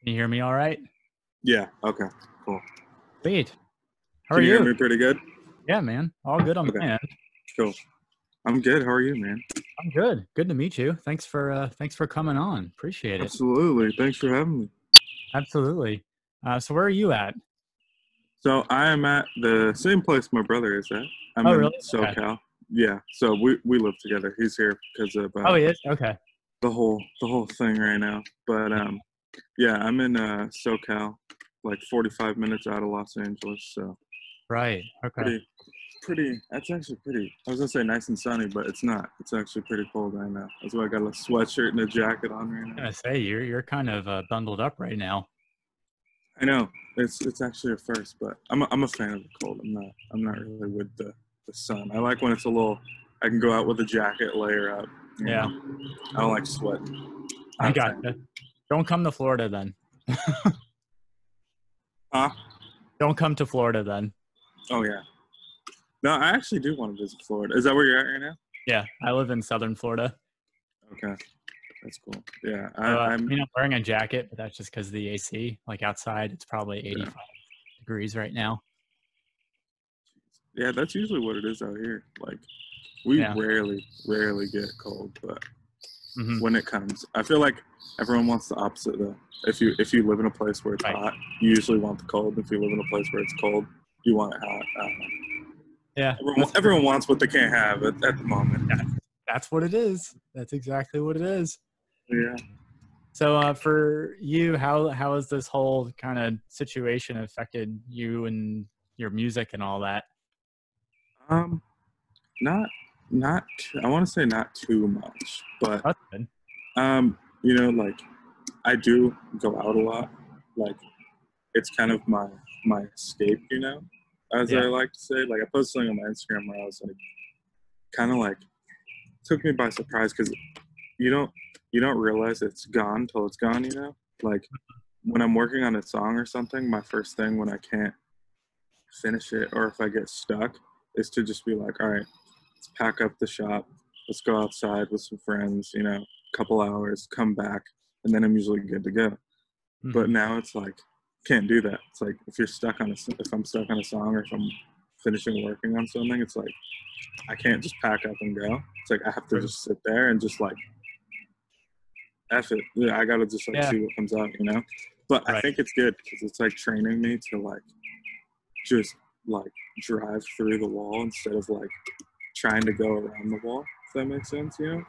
Can you hear me all right? Yeah. Okay. Cool. Sweet. How Can are you hear you? me pretty good? Yeah, man. All good on Okay. my end. Cool. I'm good. How are you, man? I'm good. Good to meet you. Thanks for coming on. Appreciate it. Absolutely. Thanks for having me. Absolutely. So where are you at? So I am at the same place my brother is at. I'm Oh, in really? Okay. SoCal. Yeah. So we live together. He's here because of Oh, he is? Okay. the whole thing right now. But yeah, I'm in SoCal, like 45 minutes out of Los Angeles. So Right. Okay. pretty. That's actually pretty. I was gonna say nice and sunny, but it's not. It's actually pretty cold right now. That's why I got a sweatshirt and a jacket on right I'm now. gonna say you're kind of bundled up right now. I know it's actually a first, but I'm a fan of the cold. I'm not really with the sun. I like when it's a little. I can go out with a jacket, layer up. Yeah. I don't like sweating. I got you. Don't come to Florida then. Huh? Don't come to Florida then. Oh yeah. No, I actually do want to visit Florida. Is that where you're at right now? Yeah, I live in Southern Florida. Okay, that's cool. Yeah, I'm wearing a jacket, but that's just because of the AC. Like outside, it's probably 85 degrees right now. Yeah, that's usually what it is out here. Like, we rarely get cold, but when it comes, I feel like everyone wants the opposite though. If you live in a place where it's hot, you usually want the cold. If you live in a place where it's cold, you want it hot. I don't know. Yeah, everyone wants what they can't have at the moment. That's what it is. That's exactly what it is. Yeah. So for you, how has this whole kind of situation affected you and your music and all that? Not I want to say not too much, but that's good. you know, like I do go out a lot. Like it's kind of my escape, you know, as I like to say. Like I posted something on my Instagram where I was like, kind of like took me by surprise because you don't realize it's gone till it's gone, you know. Like when I'm working on a song or something, my first thing when I can't finish it or if I get stuck is to just be like, all right, let's pack up the shop, let's go outside with some friends, you know, a couple hours, come back, and then I'm usually good to go. But now it's like can't do that. It's like if I'm stuck on a song or if I'm finishing working on something, it's like I can't just pack up and go. It's like I have to just sit there and just like F it. Yeah, I gotta just like see what comes out, you know. But I think it's good because it's like training me to like just like drive through the wall instead of like trying to go around the wall. If that makes sense, you know.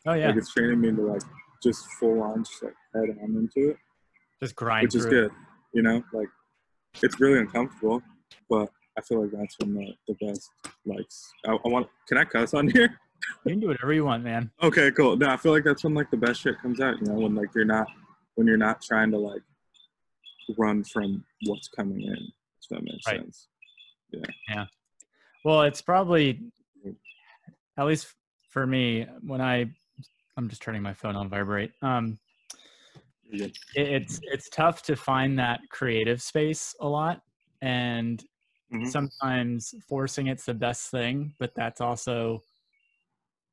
Oh yeah. Like it's training me to like just full on, just like head on into it. Just grind. Which is good, you know. Like it's really uncomfortable, but I feel like that's when the best. Like I want. Can I cuss on here? You can do whatever you want, man. Okay, cool. No, I feel like that's when like the best shit comes out. You know, when like you're not trying to like run from what's coming in. If that makes sense. Yeah. Yeah. Well, it's probably, at least for me, when I'm just turning my phone on vibrate. It's tough to find that creative space a lot, and sometimes forcing it's the best thing, but that's also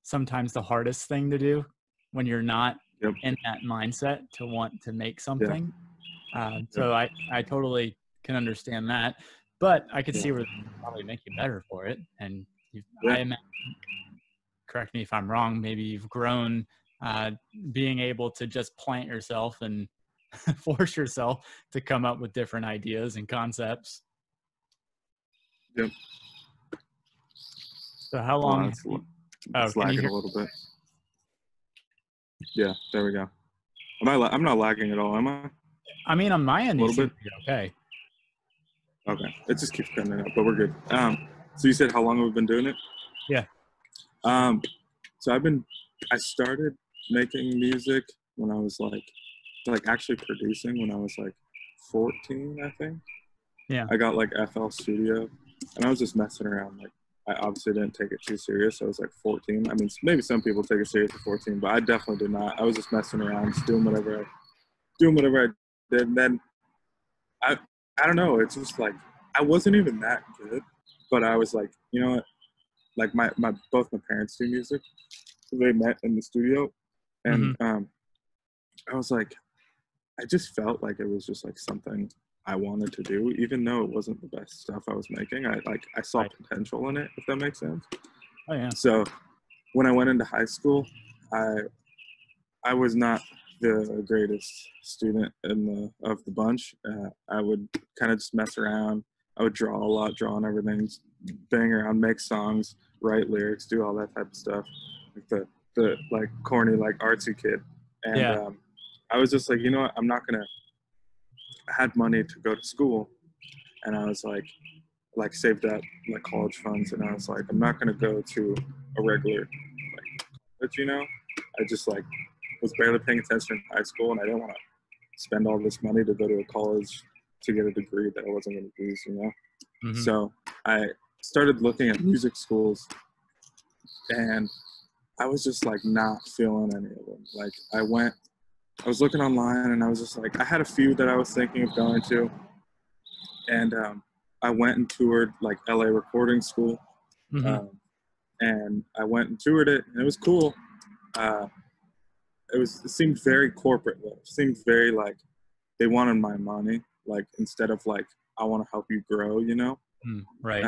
sometimes the hardest thing to do when you're not in that mindset to want to make something. So I totally can understand that, but I could see where it probably make you better for it. And I imagine, correct me if I'm wrong, maybe you've grown being able to just plant yourself and force yourself to come up with different ideas and concepts. Yep. So how long? It's lagging a little bit. Yeah, there we go. I'm not lagging at all, am I? I mean, on my end, a little bit. Okay. Okay, it just keeps cutting it out, but we're good. So you said how long have we been doing it? Yeah. So I started making music when I was like actually producing when I was like 14, I think. Yeah. I got like FL Studio, and I was just messing around. Like I obviously didn't take it too serious. I was like 14. I mean, maybe some people take it serious at 14, but I definitely did not. I was just messing around, just doing whatever I did. And then I don't know. It's just like I wasn't even that good, but I was like, you know what? Like both my parents do music. So they met in the studio, and I was like, I just felt like it was just like something I wanted to do, even though it wasn't the best stuff I was making. I saw potential in it, if that makes sense. Oh yeah. So when I went into high school, I was not the greatest student of the bunch. I would kind of just mess around. I would draw a lot, draw on everything, bang around, make songs, write lyrics, do all that type of stuff. Like the like corny, like artsy kid. And I was just like, you know what, I'm not gonna. I had money to go to school, and I was like saved up like college funds, and I was like, I'm not gonna go to a regular like college, you know. I just like was barely paying attention in high school, and I didn't want to spend all this money to go to a college to get a degree that I wasn't going to use, you know. Mm-hmm. So I started looking at music schools, and I was just like not feeling any of them. Like I was looking online, and I was just like, I had a few that I was thinking of going to, and I went and toured like LA recording school, and I went and toured it, and it was cool. It seemed very corporate though. It seemed very like they wanted my money, like instead of like I want to help you grow, you know. Right.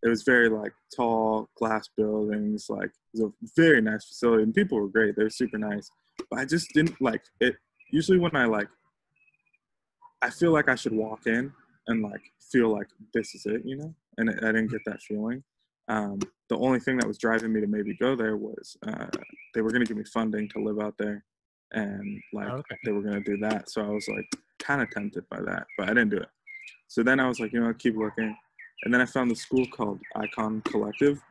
It was very like tall glass buildings. Like it was a very nice facility, and people were great. They were super nice, but I just didn't like it. Usually when I feel like I should walk in and like feel like this is it, you know, and I didn't get that feeling. The only thing that was driving me to maybe go there was they were going to give me funding to live out there, and like they were going to do that. So I was like kind of tempted by that, but I didn't do it. So then I was like, you know, keep looking. And then I found this school called Icon Collective,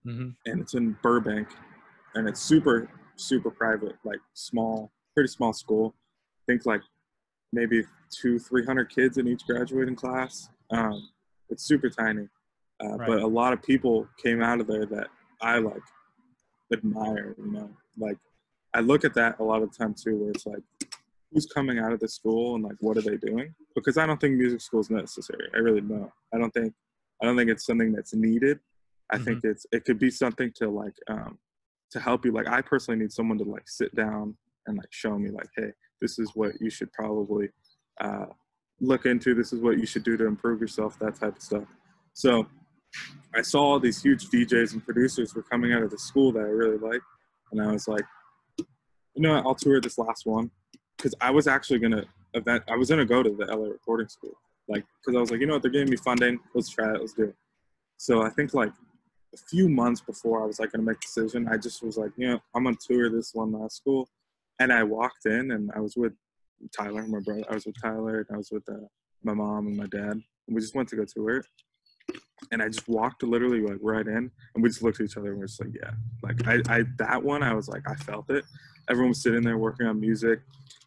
and it's in Burbank, and it's super, super private, like pretty small school. I think like maybe 200-300 kids in each graduating class. It's super tiny. But a lot of people came out of there that I like admire, you know, like I look at that a lot of the time too, where it's like, who's coming out of the school and like, what are they doing? Because I don't think music school is necessary. I really don't. I don't think it's something that's needed. I think it could be something to like, to help you. Like I personally need someone to like sit down and like show me like, hey, this is what you should probably look into. This is what you should do to improve yourself, that type of stuff. So I saw all these huge DJs and producers were coming out of the school that I really liked. And I was like, you know what, I'll tour this last one. Because I was actually going to go to the LA recording school. Like, because I was like, you know what, they're giving me funding. Let's try it. Let's do it. So I think like a few months before I was like going to make a decision, I just was like, you know, I'm going to tour this one last school. And I walked in, and I was with Tyler, my brother. I was with Tyler, and I was with my mom and my dad. And we just went to go tour it. And I just walked literally like right in, and we just looked at each other and we're just like, yeah. Like I that one, I was like, I felt it. Everyone was sitting there working on music.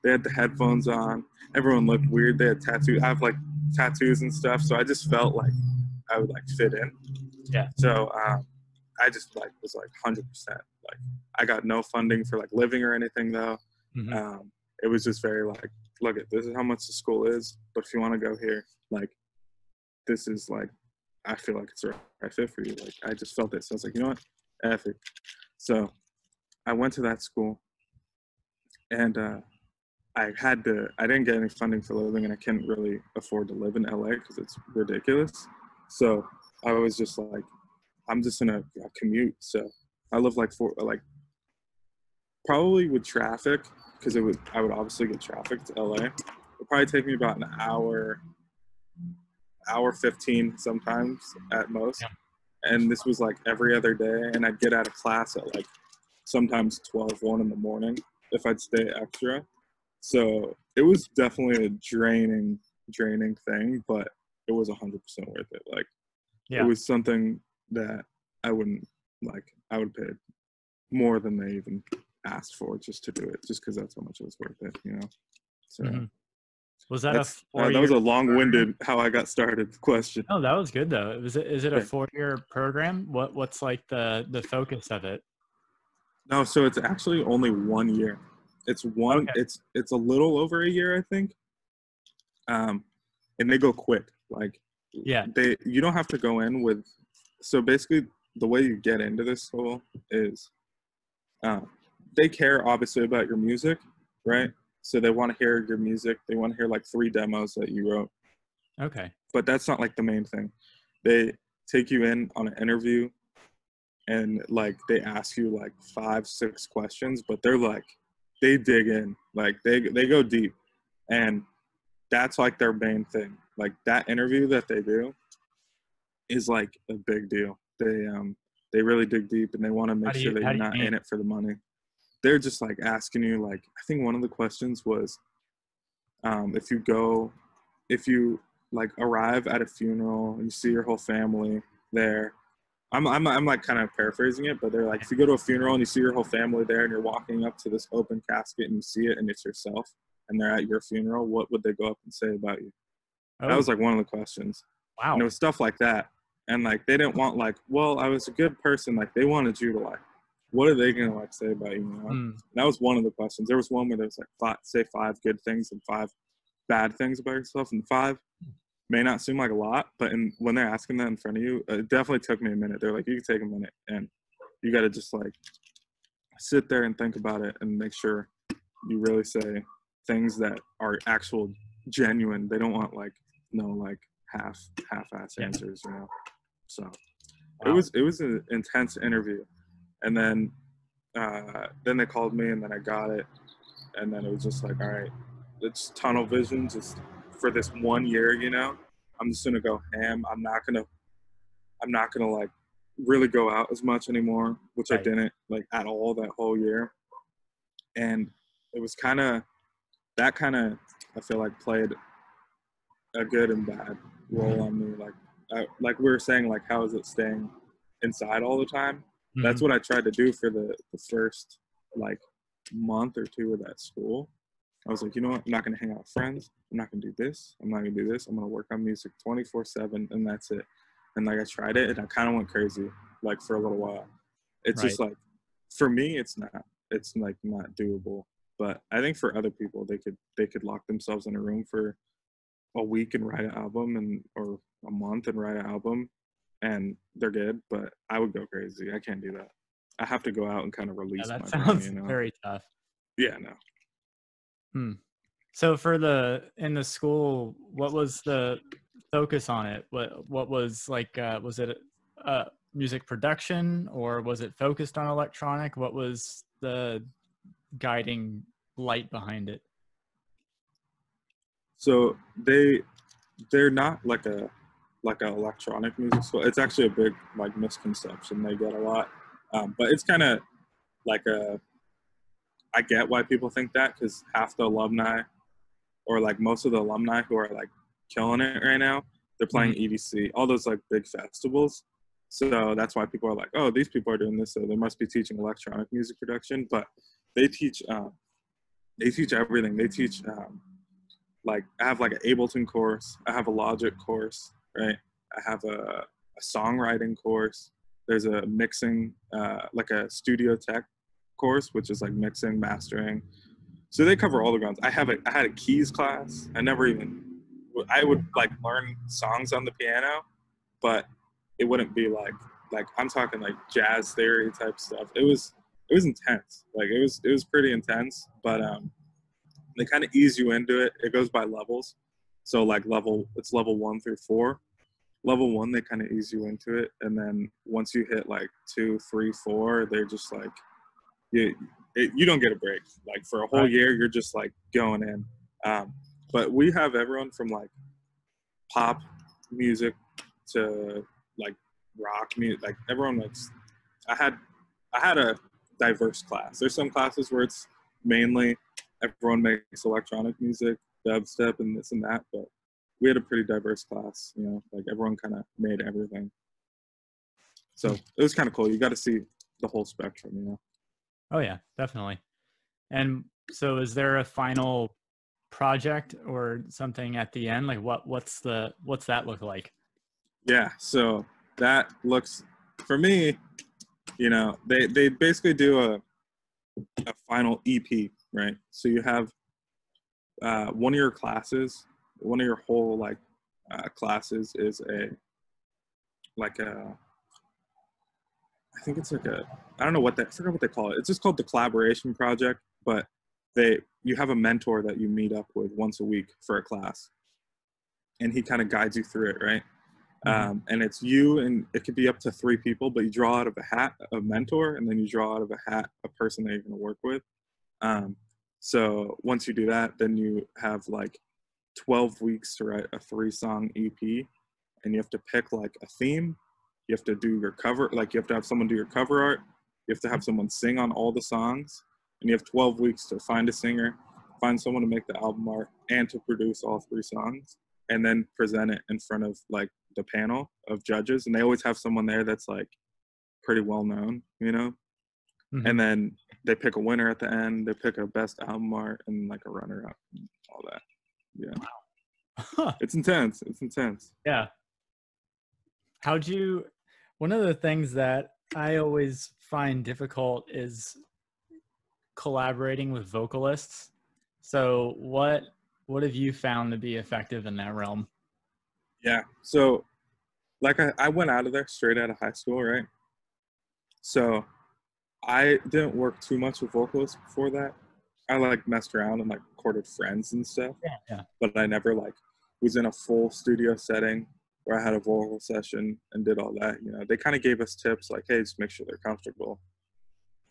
They had the headphones on. Everyone looked weird. They had tattoos. I have like tattoos and stuff. So I just felt like I would like fit in. Yeah. So I just like was like 100%. Like I got no funding for like living or anything though. It was just very like, look at this is how much the school is. But if you want to go here, like this is like, I feel like it's the right fit for you. Like I just felt it. So I was like, you know what? F it. So I went to that school, and I didn't get any funding for living, and I couldn't really afford to live in LA because it's ridiculous. So I was just like, I'm just gonna commute. So I live like probably with traffic, because I would obviously get traffic to LA. It would probably take me about an hour 15 sometimes at most. And this was like every other day, and I'd get out of class at like sometimes 1 in the morning if I'd stay extra. So it was definitely a draining thing, but it was 100% worth it. Like it was something that I would pay more than they even asked for just to do it, just because that's how much it was worth it, you know. So was that that was a long-winded how I got started question. Oh, that was good though. Is it a 4-year program? What's like the focus of it? No, so it's actually only 1 year. It's it's a little over a year, I think. And they go quick. Like you don't have to go in with. So basically, the way you get into this school is, they care obviously about your music, right? So they want to hear your music. They want to hear like 3 demos that you wrote. Okay. But that's not like the main thing. They take you in on an interview and like they ask you like 5-6 questions, but they're like, they dig in, like they go deep. And that's like their main thing. Like that interview that they do is like a big deal. They really dig deep and they want to make sure that you're not in it for the money. They're just like asking you, like, I think one of the questions was, if you like arrive at a funeral and you see your whole family there. I'm like kind of paraphrasing it, but they're like, if you go to a funeral and you see your whole family there and you're walking up to this open casket and you see it and it's yourself and they're at your funeral, what would they go up and say about you? Oh. That was like one of the questions. Wow. And it was stuff like that. And like, they didn't want like, well, I was a good person. Like they wanted you to like, what are they going to like say about you? You know? That was one of the questions. There was one where there was like say 5 good things and 5 bad things about yourself, and 5 may not seem like a lot, but when they're asking that in front of you, it definitely took me a minute. They're like, you can take a minute and you got to just like sit there and think about it and make sure you really say things that are actual genuine. They don't want like no like half-ass answers, you know. So wow. It was an intense interview. And then they called me and then I got it. And then it was just like, all right, it's tunnel vision just for this 1 year, you know. I'm just gonna go ham. I'm not gonna like really go out as much anymore, which right. I didn't like at all that whole year. And it was that kind of I feel like played a good and bad role on me. Like we were saying, like how is it staying inside all the time? Mm-hmm. That's what I tried to do for the first like month or 2 of that school. I was like, you know what? I'm not going to hang out with friends. I'm not going to do this. I'm not going to do this. I'm going to work on music 24/7, and that's it. And like I tried it, and I kind of went crazy, like for a little while. It's right. Just like, for me, it's like not doable. But I think for other people, they could lock themselves in a room for a week and write an album, or a month and write an album, and they're good. But I would go crazy. I can't do that. I have to go out and kind of release my brain, you know? Very tough. Yeah, no. So in the school, what was the focus on it? What was like, was it music production, or was it focused on electronic? What was the guiding light behind it? So they're not like a electronic music school. It's actually a big like misconception they get a lot. But it's kind of like I get why people think that, because half the alumni, or like most of the alumni who are like killing it right now, they're playing EDC, all those like big festivals. So that's why people are like, oh, these people are doing this, so they must be teaching electronic music production. But they teach everything. They teach like, I have like an Ableton course, I have a Logic course, right? I have a songwriting course. There's a mixing, like a studio tech course, which is like mixing, mastering. So they cover all the grounds. I had a keys class. I would like learn songs on the piano, but it wouldn't be like I'm talking like jazz theory type stuff. It was intense. Like it was pretty intense, but they kind of ease you into it. It goes by levels. So like it's level 1 through 4. Level 1, they kind of ease you into it. And then once you hit like 2, 3, 4, they're just like, you don't get a break. Like for a whole year, you're just like going in. But we have everyone from like pop music to like rock music. Like everyone makes. I had a diverse class. There's some classes where it's mainly everyone makes electronic music, dubstep, and this and that. But we had a pretty diverse class. You know, like everyone kind of made everything. So it was kind of cool. You got to see the whole spectrum. You know. Oh yeah, definitely. And so is there a final project or something at the end? Like what's that look like? Yeah, so that looks, for me, you know, they basically do a final EP, right? So you have one of your classes, one of your whole like classes is I think it's like I don't know I forgot what they call it. It's just called the collaboration project, but you have a mentor that you meet up with once a week for a class, and he kind of guides you through it, right? And it's you, and it could be up to 3 people, but you draw out of a hat a mentor, and then you draw out of a hat a person that you're going to work with. So once you do that, then you have like 12 weeks to write a 3-song EP, and you have to pick like a theme. You have to do your cover, like you have to have someone do your cover art. You have to have someone sing on all the songs, and you have 12 weeks to find a singer, find someone to make the album art, and to produce all 3 songs, and then present it in front of like the panel of judges. And they always have someone there that's like pretty well known, you know? And then they pick a winner at the end. They pick a best album art and like a runner up and all that. Yeah. Wow. It's intense. It's intense. Yeah. One of the things that I always find difficult is collaborating with vocalists. So what have you found to be effective in that realm? Yeah. So like I went out of there straight out of high school, right? So I didn't work too much with vocalists before that. I like messed around and like recorded friends and stuff. Yeah. But I never like was in a full studio setting where I had a vocal session and did all that. You know, they kind of gave us tips like, hey, just make sure they're comfortable,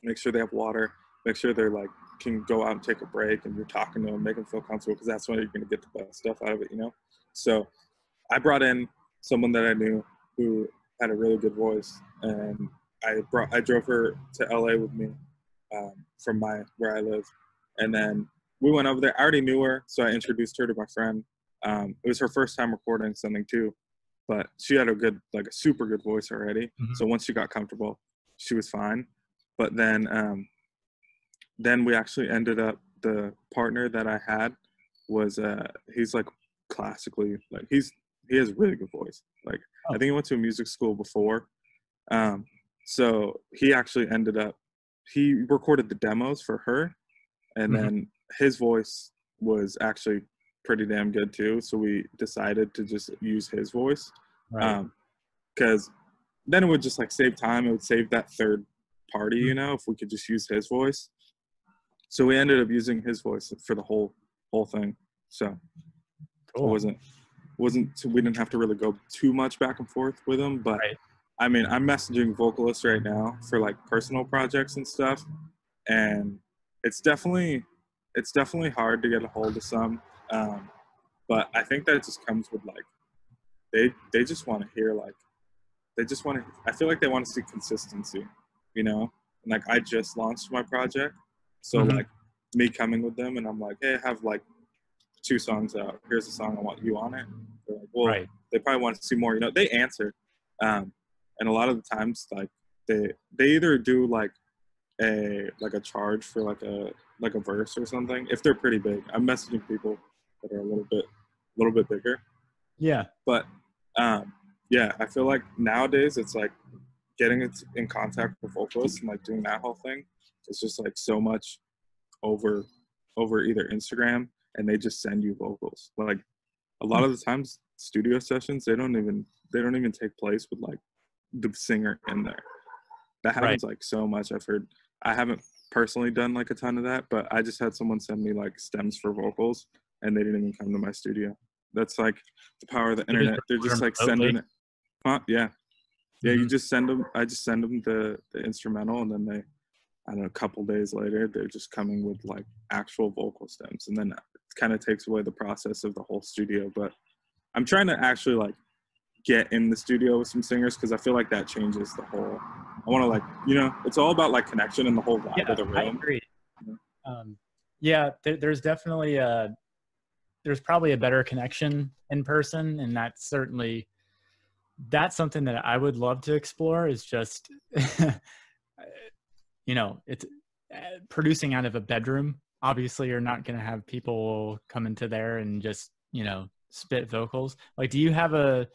make sure they have water, make sure they're like can go out and take a break, and you're talking to them, make them feel comfortable, because that's when you're going to get the best stuff out of it, you know? So I brought in someone that I knew who had a really good voice, and I drove her to LA with me from where I live. And then we went over there. I already knew her, so I introduced her to my friend. It was her first time recording something too, but she had a super good voice already. So once she got comfortable, she was fine. But then we actually ended up, the partner that I had was he's like classically, like he has a really good voice. Like I think he went to a music school before. So he actually he recorded the demos for her, and then his voice was actually pretty damn good too. So we decided to just use his voice, because then it would just like save time. It would save that third party, you know, if we could just use his voice. So we ended up using his voice for the whole thing. So cool. It wasn't so we didn't have to really go too much back and forth with him, but I mean, I'm messaging vocalists right now for like personal projects and stuff, and it's definitely hard to get a hold of some, but I think that it just comes with like they just want to hear, like I feel like they want to see consistency, you know? And like I just launched my project, so like me coming with them and I'm like, hey, I have like 2 songs out, here's a song I want you on it. They're like, well, they probably want to see more, you know? They answer, and a lot of the times like they either do like a charge for like a verse or something if they're pretty big. I'm messaging people that are a little bit bigger. Yeah. But yeah, I feel like nowadays it's like getting in contact with vocalists and like doing that whole thing. It's just like so much over either Instagram, and they just send you vocals. Like a lot of the times studio sessions, they don't even take place with like the singer in there. That happens like so much. I've heard. I haven't personally done like a ton of that, but I just had someone send me like stems for vocals, and they didn't even come to my studio. That's like the power of the internet. They're just like sending it. Yeah. You just send them. I just send them the instrumental, and then I don't know, a couple days later, they're just coming with like actual vocal stems, and then it kind of takes away the process of the whole studio. But I'm trying to actually like get in the studio with some singers, because I feel like that changes the whole. I want to like, you know, it's all about like connection and the whole vibe of the room. I agree. There's definitely there's probably a better connection in person, and that's something that I would love to explore. Is just you know, it's producing out of a bedroom. Obviously you're not going to have people come into there and just, you know, spit vocals. Like, do you have a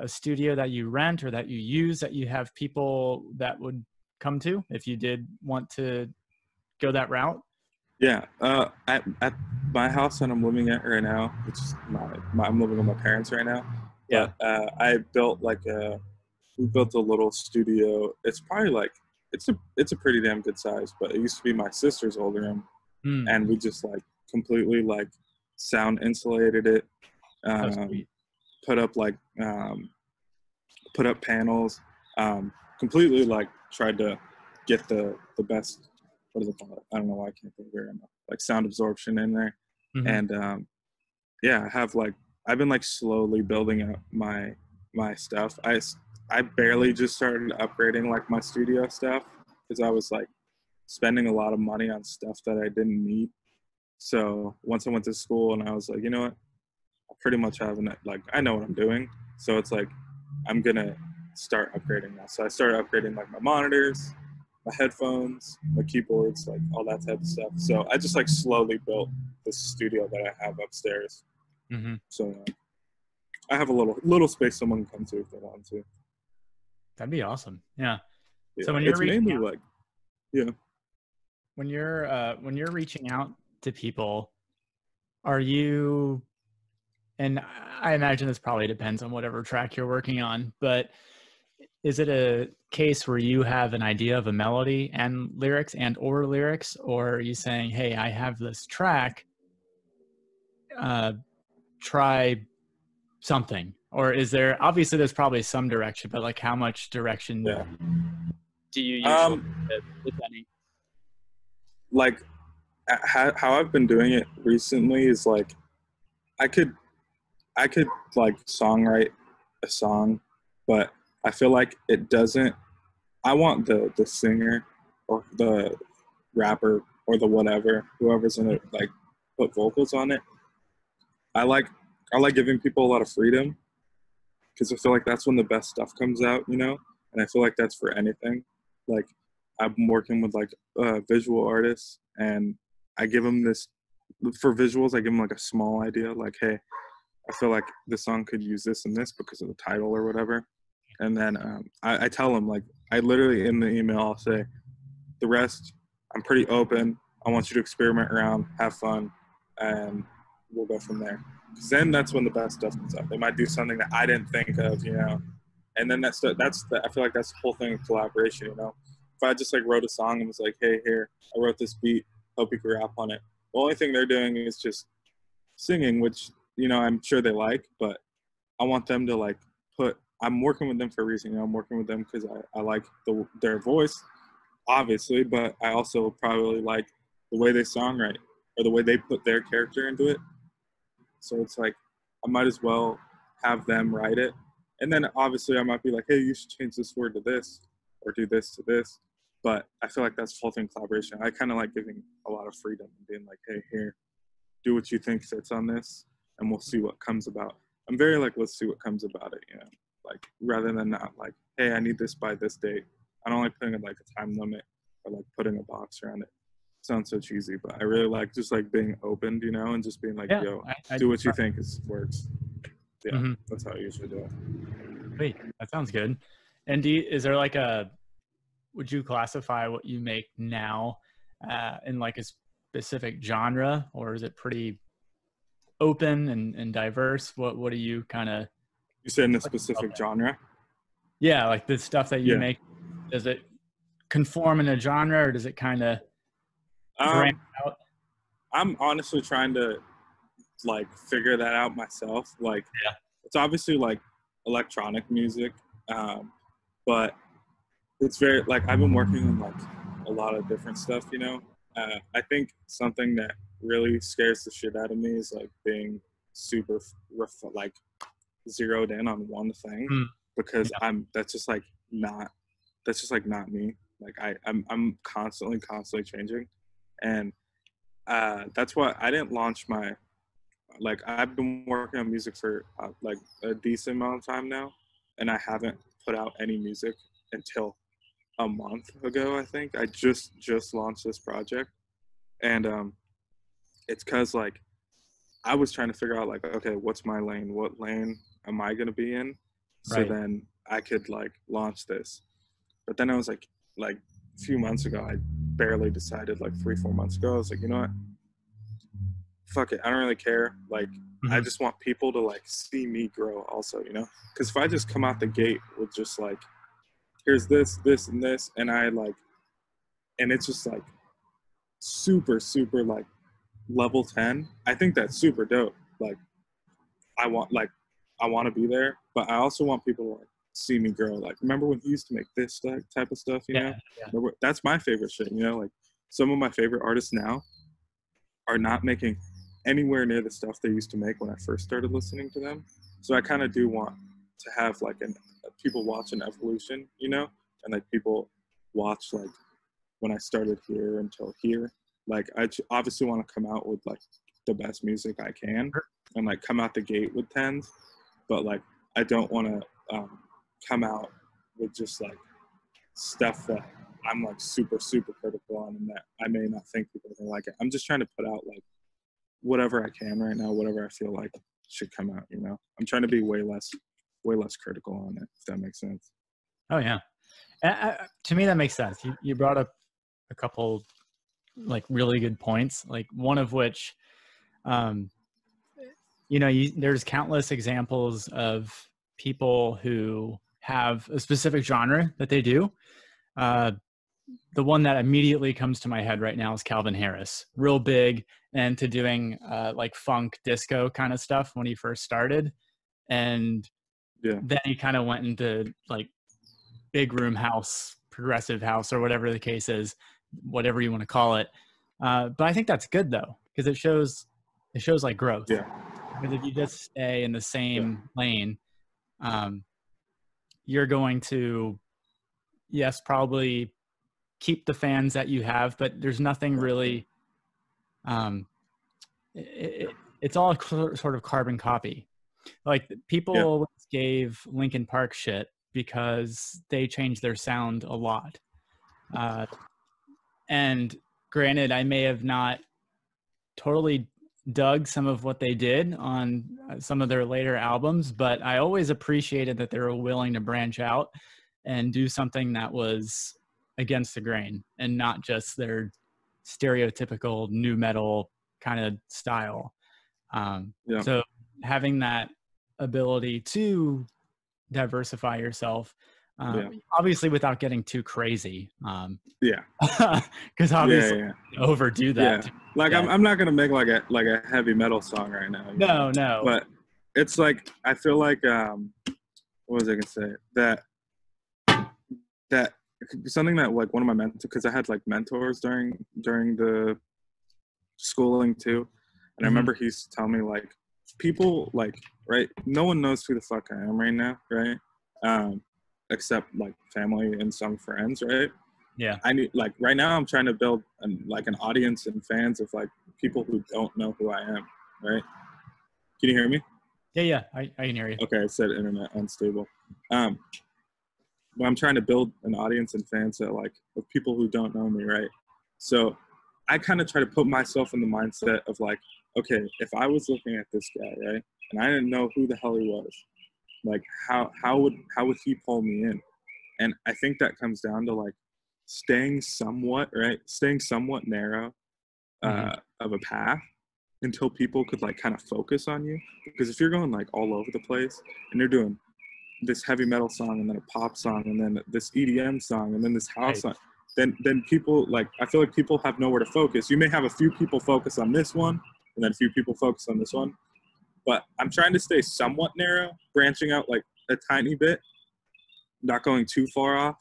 studio that you rent or that you use, that you have people that would come to if you did want to go that route? Yeah. At my house that I'm living at right now, which is I'm living with my parents right now. Yeah. But, I built we built a little studio. It's probably like, it's a pretty damn good size, but it used to be my sister's old room. and we just like completely like sound insulated it, put up like put up panels, completely like tried to get the best, what is it called? I don't know why I can't think of it right now. Like sound absorption in there. And yeah, I've been like slowly building up my stuff. I barely just started upgrading like my studio stuff because I was like spending a lot of money on stuff that I didn't need. So once I went to school and I was like, you know what, I pretty much have like I know what I'm doing. So it's like I'm gonna start upgrading now. So I started upgrading like my monitors, my headphones, my keyboards, like all that type of stuff. So I just like slowly built this studio that I have upstairs. So I have a little space someone can come to if they want to. That'd be awesome. Yeah. Yeah, so when you're mainly like, when you're reaching out to people, are you, and I imagine this probably depends on whatever track you're working on, but is it a case where you have an idea of a melody and lyrics or lyrics, or are you saying, hey, I have this track, try something? Or is there, obviously there's probably some direction, but like how much direction do you usually give, if any? Like how I've been doing it recently is like I could like songwrite a song, but I feel like it doesn't, I want the singer or the rapper or the whatever, whoever's gonna like put vocals on it. I like giving people a lot of freedom because I feel like that's when the best stuff comes out, you know? And I feel like that's for anything. Like I'm working with like visual artists, and I give them this, for visuals, I give them like a small idea, like, hey, I feel like this song could use this and this because of the title or whatever. And then I tell them, like, I literally in the email, I'll say, the rest, I'm pretty open. I want you to experiment around, have fun, and we'll go from there. Because then that's when the best stuff comes up. They might do something that I didn't think of, you know. And then I feel like that's the whole thing of collaboration, you know. If I just like wrote a song and was like, hey, here, I wrote this beat, hope you can rap on it. The only thing they're doing is just singing, which, you know, I'm sure they like, but I want them to like I'm working with them for a reason. You know, I'm working with them because I like their voice, obviously, but I also probably like the way they songwrite or the way they put their character into it. So it's like I might as well have them write it. And then obviously I might be like, hey, you should change this word to this or do this to this. But I feel like that's the whole thing, collaboration. I kind of like giving a lot of freedom and being like, hey, here, do what you think fits on this, and we'll see what comes about. I'm very like, let's see what comes about it, you know, like rather than not like, hey, I need this by this date. I don't like putting like a time limit or like putting a box around it. Sounds so cheesy, but I really like just like being open, you know, and just being like, yo, do what you think works. Yeah, that's how I usually do it. Wait, that sounds good. And is there like would you classify what you make now in like a specific genre, or is it pretty open and diverse? What do you kind of? You said in a specific genre? Yeah, like the stuff that you make, does it conform in a genre, or does it kind of branch out? I'm honestly trying to like figure that out myself. Like, it's obviously like electronic music, but it's very like I've been working on like a lot of different stuff, you know. I think something that really scares the shit out of me is like being super like zeroed in on one thing, because that's just like not me. Like I'm constantly changing, and that's why I didn't launch my, like, I've been working on music for like a decent amount of time now, and I haven't put out any music until a month ago. I think I just launched this project, and it's because like I was trying to figure out like, okay, what's my lane? What lane am I gonna be in? So then I could like launch this. But then I was like a few months ago, I barely decided, like 3-4 months ago, I was like, you know what? Fuck it, I don't really care. Like, I just want people to like see me grow also, you know? Because if I just come out the gate with just like, here's this, and this, and I like, and it's just like, super like level 10, I think that's super dope. Like I want to be there, but I also want people to like see me grow. Like, remember when he used to make this type of stuff, you know? Remember, that's my favorite shit, you know? Like, some of my favorite artists now are not making anywhere near the stuff they used to make when I first started listening to them. So I kind of do want to have like people watch an evolution, you know? And like people watch like when I started here until here. Like, I obviously want to come out with like the best music I can and like come out the gate with 10s, but like I don't want to come out with just like stuff that I'm like super critical on and that I may not think people are gonna like it. I'm just trying to put out like whatever I can right now, whatever I feel like should come out, you know? I'm trying to be way less critical on it, if that makes sense. Oh yeah. To me that makes sense. You brought up a couple like really good points, like one of which you know, there's countless examples of people who have a specific genre that they do. The one that immediately comes to my head right now is Calvin Harris, real big into doing like funk disco kind of stuff when he first started. And then he kind of went into like big room house, progressive house, or whatever the case is, whatever you want to call it. But I think that's good though, because it shows like growth. Yeah. Because if you just stay in the same lane, you're going to, yes, probably keep the fans that you have, but there's nothing really, it's all sort of carbon copy. Like people always gave Linkin Park shit because they changed their sound a lot. And granted, I may have not totally dug some of what they did on some of their later albums, but I always appreciated that they were willing to branch out and do something that was against the grain and not just their stereotypical nu metal kind of style. So having that ability to diversify yourself, obviously without getting too crazy. Because obviously overdo that. Like I'm not gonna make like a heavy metal song right now. No. But it's like I feel like what was I gonna say? That something that like one of my mentors, because I had like mentors during the schooling too, and I remember he used to tell me like people like no one knows who the fuck I am right now, right? Except like family and some friends, right? Yeah. I need like right now I'm trying to build an audience and fans of like people who don't know who I am, right? Can you hear me? Yeah, I can hear you. Okay, it said internet unstable. Well, I'm trying to build an audience and fans that like of people who don't know me, right? So I kind of try to put myself in the mindset of like, okay, if I was looking at this guy, right, and I didn't know who the hell he was, like how would he pull me in? And I think that comes down to like staying somewhat narrow of a path until people could like kind of focus on you. Because if you're going like all over the place and you're doing this heavy metal song and then a pop song and then this EDM song and then this house song, then people like, I feel like people have nowhere to focus. You may have a few people focus on this one and then a few people focus on this one, but I'm trying to stay somewhat narrow, branching out like a tiny bit, not going too far off.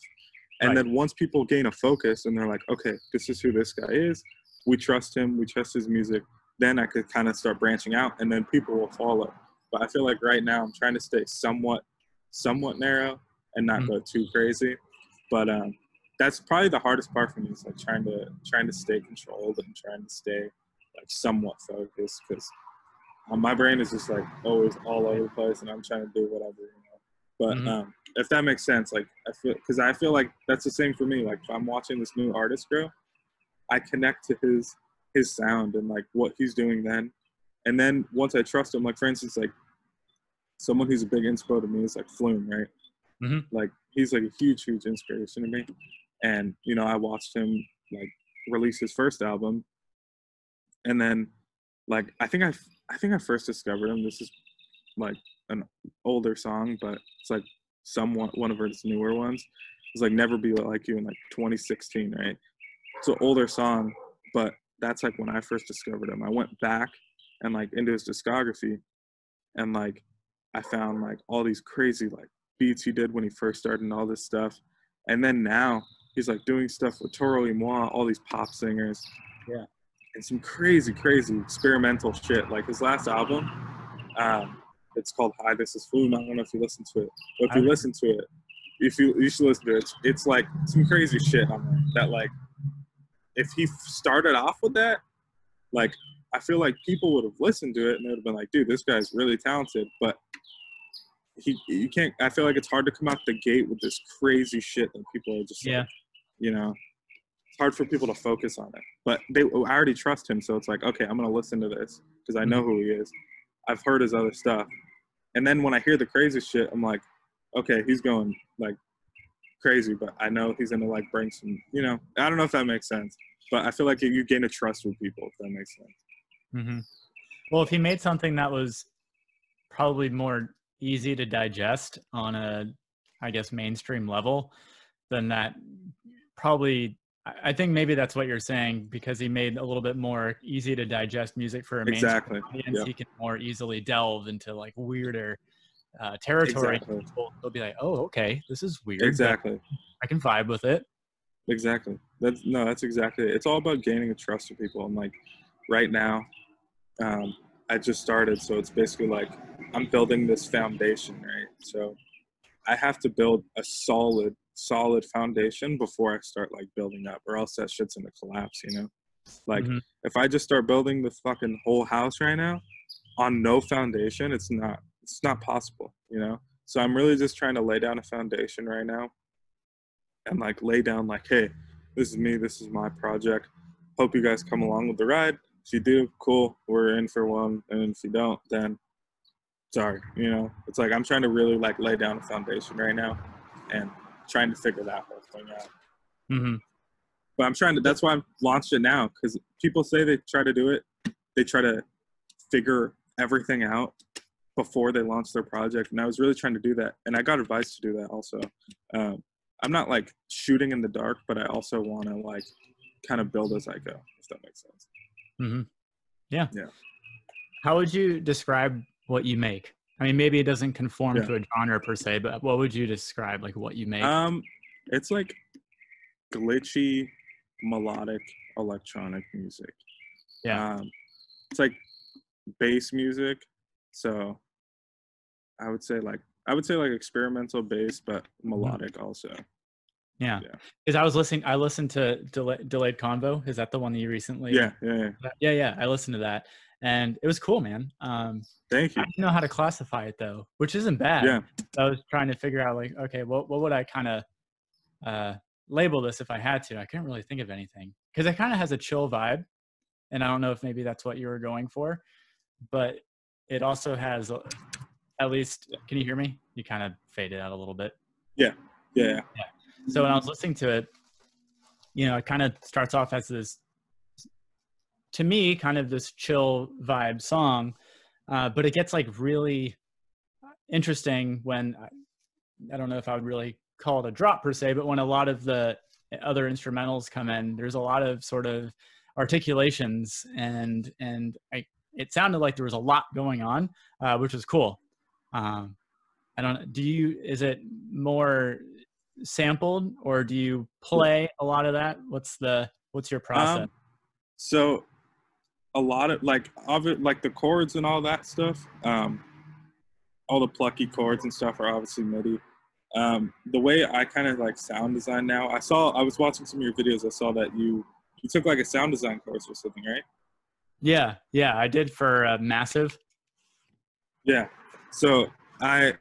And then once people gain a focus and they're like, okay, this is who this guy is, we trust him, we trust his music, then I could kind of start branching out and then people will follow. But I feel like right now I'm trying to stay somewhat narrow and not go too crazy. But that's probably the hardest part for me, is like trying to stay controlled and trying to stay like somewhat focused, because my brain is just like always all over the place and I'm trying to do whatever, you know. But if that makes sense, like I feel like that's the same for me. Like if I'm watching this new artist grow, I connect to his sound and like what he's doing then. And then once I trust him, like for instance, like someone who's a big inspo to me is like Flume, right? Like he's like a huge inspiration to me. And you know, I watched him like release his first album, and then like I think I first discovered him. This is like an older song, but it's like somewhat one of his newer ones. It's like Never Be Like You in like 2016, right? It's an older song, but that's like when I first discovered him. I went back and like into his discography, and like I found like all these crazy like beats he did when he first started and all this stuff. And then now he's like doing stuff with Toro y Moi, all these pop singers. Yeah. And some crazy, crazy experimental shit. Like his last album, it's called Hi, This Is Flume. I don't know if you listen to it. But if you listen to it, you should listen to it. It's like some crazy shit on there that like, if he started off with that, like, I feel like people would have listened to it and they would have been like, dude, this guy's really talented. But you can't, I feel like it's hard to come out the gate with this crazy shit that people are just like, you know, it's hard for people to focus on it. But I already trust him. So it's like, okay, I'm going to listen to this because I know who he is. I've heard his other stuff. And then when I hear the crazy shit, I'm like, okay, he's going like crazy, but I know he's going to like bring some, you know, I don't know if that makes sense, but I feel like you gain a trust with people, if that makes sense. Mm-hmm. Well, if he made something that was probably more easy to digest on a, I guess, mainstream level, then that probably, I think maybe that's what you're saying, because he made a little bit more easy to digest music for a mainstream audience. Yep. He can more easily delve into like weirder territory. Exactly. They'll be like, oh, okay, this is weird. Exactly. I can vibe with it. Exactly. That's exactly it. It's all about gaining a trust with people. And like right now, I just started, so it's basically like I'm building this foundation, right? So I have to build a solid foundation before I start like building up, or else that shit's gonna collapse, you know? Like if I just start building the fucking whole house right now on no foundation, it's not possible, you know? So I'm really just trying to lay down a foundation right now and like lay down like, hey, this is me, this is my project. Hope you guys come along with the ride. If you do, cool, we're in for one. And if you don't, then sorry, you know? It's like I'm trying to really like lay down a foundation right now and trying to figure that whole thing out. But I'm trying to, that's why I've launched it now, because people say they try to do it. They try to figure everything out before they launch their project. And I was really trying to do that. And I got advice to do that also. I'm not like shooting in the dark, but I also want to like kind of build as I go, if that makes sense. Yeah. How would you describe what you make? I mean, maybe it doesn't conform to a genre per se, but what would you describe like what you make? It's like glitchy, melodic, electronic music. It's like bass music. So I would say like experimental bass, but melodic also. Yeah. Because I listened to Delayed Convo. Is that the one that you recently? Yeah. I listened to that, and it was cool, man. Thank you. I didn't know how to classify it though, which isn't bad. Yeah. I was trying to figure out like, okay, what would I kind of label this if I had to? I couldn't really think of anything, because it kind of has a chill vibe, and I don't know if maybe that's what you were going for, but it also has, at least, can you hear me? You kind of faded out a little bit. Yeah. So when I was listening to it, you know, it kind of starts off as this, to me, kind of this chill vibe song, but it gets like really interesting when, I don't know if I would really call it a drop per se, but when a lot of the other instrumentals come in, there's a lot of sort of articulations, and it sounded like there was a lot going on, which was cool. I don't, is it more sampled, or do you play a lot of that? What's your process? So a lot of like the chords and all that stuff, all the plucky chords and stuff are obviously MIDI. The way I kind of like sound design now, I was watching some of your videos. I saw that you took like a sound design course or something, right? Yeah, I did for Massive. Yeah. So I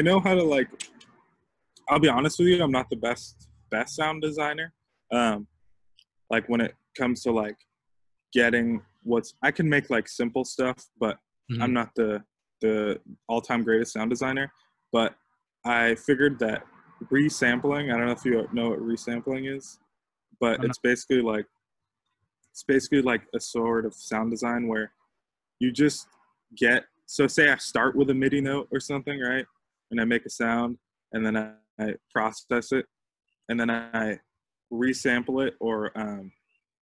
know how to like, I'll be honest with you, I'm not the best sound designer. Like when it comes to like getting I can make like simple stuff, but I'm not the all-time greatest sound designer. But I figured that resampling, I don't know if you know what resampling is, but it's basically like a sort of sound design where you just so say I start with a MIDI note or something, right? And I make a sound, and then I process it, and then I resample it, or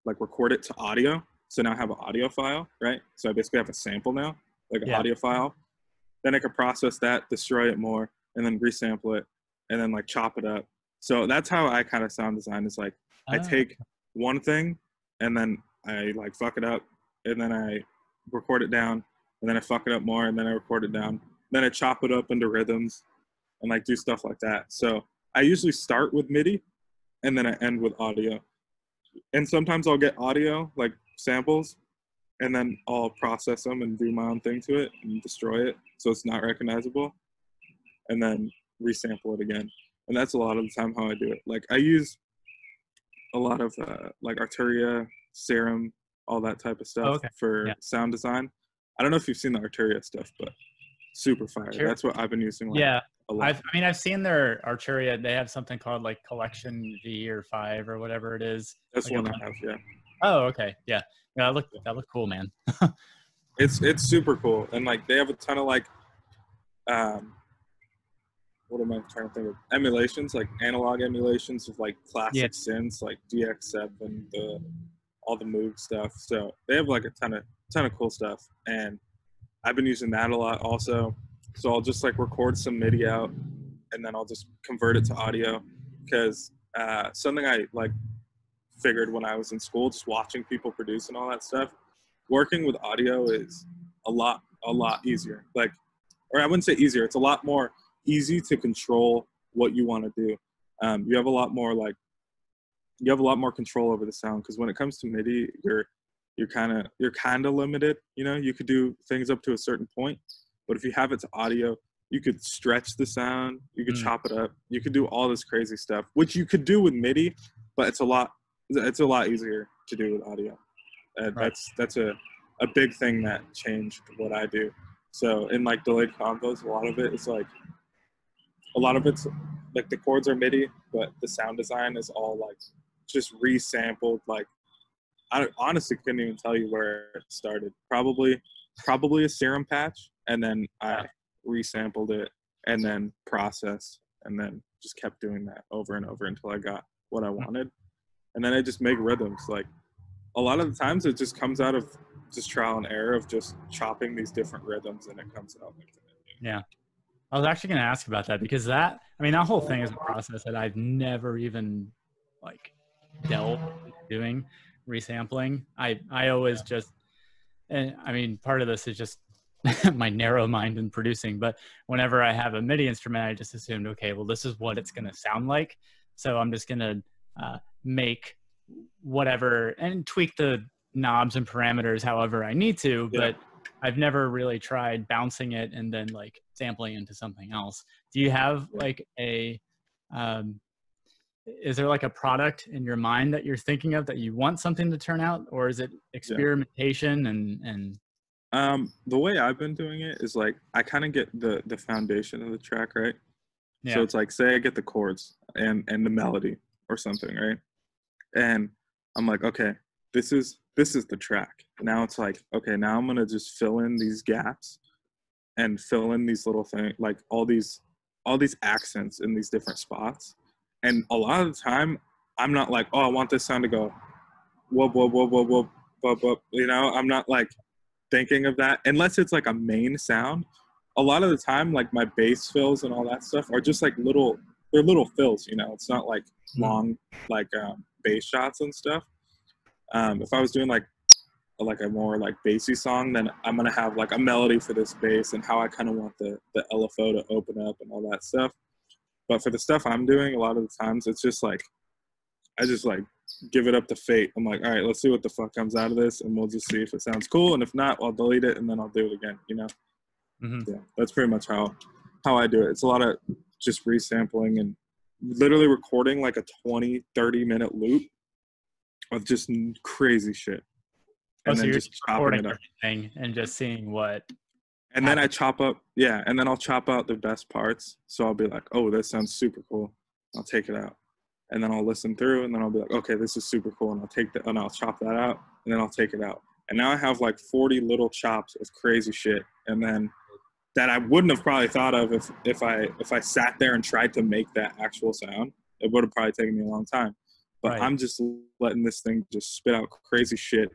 like record it to audio. So now I have an audio file, right? So I basically have a sample now, like an audio file. Then I could process that, destroy it more, and then resample it, and then like chop it up. So that's how I kind of sound design is like, I take one thing and then I like fuck it up, and then I record it down, and then I fuck it up more, and then I record it down. Then I chop it up into rhythms and like do stuff like that. So I usually start with MIDI and then I end with audio. And sometimes I'll get audio, like samples, and then I'll process them and do my own thing to it and destroy it so it's not recognizable, and then resample it again. And that's a lot of the time how I do it. Like I use a lot of like Arturia, Serum, all that type of stuff for sound design. I don't know if you've seen the Arturia stuff, but super fire. Sure. That's what I've been using. Like, a lot. I've seen their Arturia. They have something called like Collection V or 5 or whatever it is. That's like one I have. Yeah. Oh, okay. Yeah. That looked cool, man. It's super cool, and like they have a ton of like what am I trying to think of? Emulations, like analog emulations of like classic synths, like DX7, all the Moog stuff. So they have like a ton of cool stuff, and I've been using that a lot also. So I'll just like record some MIDI out, and then I'll just convert it to audio, because something I like figured when I was in school, just watching people produce and all that stuff, working with audio is a lot easier. Like, or I wouldn't say easier, it's a lot more easy to control what you want to do. You have a lot more control over the sound, because when it comes to MIDI, you're kind of limited. You know, you could do things up to a certain point, but if you have it to audio, you could stretch the sound, you could chop it up, you could do all this crazy stuff, which you could do with MIDI, but it's a lot easier to do with audio. That's a big thing that changed what I do. So in like delayed convos, a lot of it's like the chords are MIDI, but the sound design is all like just resampled. Like I honestly couldn't even tell you where it started. Probably a Serum patch, and then I resampled it and then processed, and then just kept doing that over and over until I got what I wanted. And then I just make rhythms. Like a lot of the times it just comes out of just trial and error of just chopping these different rhythms, and it comes out like that. Yeah. I was actually going to ask about that, because that whole thing is a process that I've never even like delved into doing, resampling. I always just, and I mean, part of this is just my narrow mind in producing, but whenever I have a MIDI instrument, I just assumed, okay, well, this is what it's going to sound like. So I'm just going to make whatever and tweak the knobs and parameters however I need to, but I've never really tried bouncing it and then like sampling into something else. Do you have like is there like a product in your mind that you're thinking of that you want something to turn out, or is it experimentation and the way I've been doing it is like I kind of get the foundation of the track, right? Yeah. So it's like, say I get the chords and the melody or something, right? And I'm like, okay, this is the track. Now it's like, okay, now I'm gonna just fill in these gaps and fill in these little things, like all these accents in these different spots. And a lot of the time, I'm not like, oh, I want this sound to go whoop whoop whoop whoop whoop whoop whoop. You know, I'm not like thinking of that unless it's like a main sound. A lot of the time, like my bass fills and all that stuff are just like they're little fills. You know, it's not like long like bass shots and stuff. If I was doing like a more like bassy song, then I'm gonna have like a melody for this bass and how I kind of want the LFO to open up and all that stuff. But for the stuff I'm doing, a lot of the times it's just like I just like give it up to fate. I'm like, all right, let's see what the fuck comes out of this, and we'll just see if it sounds cool. And if not, I'll delete it and then I'll do it again. You know, yeah, that's pretty much how I do it. It's a lot of just resampling and literally recording like a 20-30 minute loop of just crazy shit. And then just chopping it up and just seeing what. And then I chop up, and then I'll chop out the best parts. So I'll be like, oh, this sounds super cool. I'll take it out. And then I'll listen through, and then I'll be like, okay, this is super cool. And I'll chop that out, and then I'll take it out. And now I have like 40 little chops of crazy shit. And then that I wouldn't have probably thought of if I sat there and tried to make that actual sound. It would have probably taken me a long time. but I'm just letting this thing just spit out crazy shit.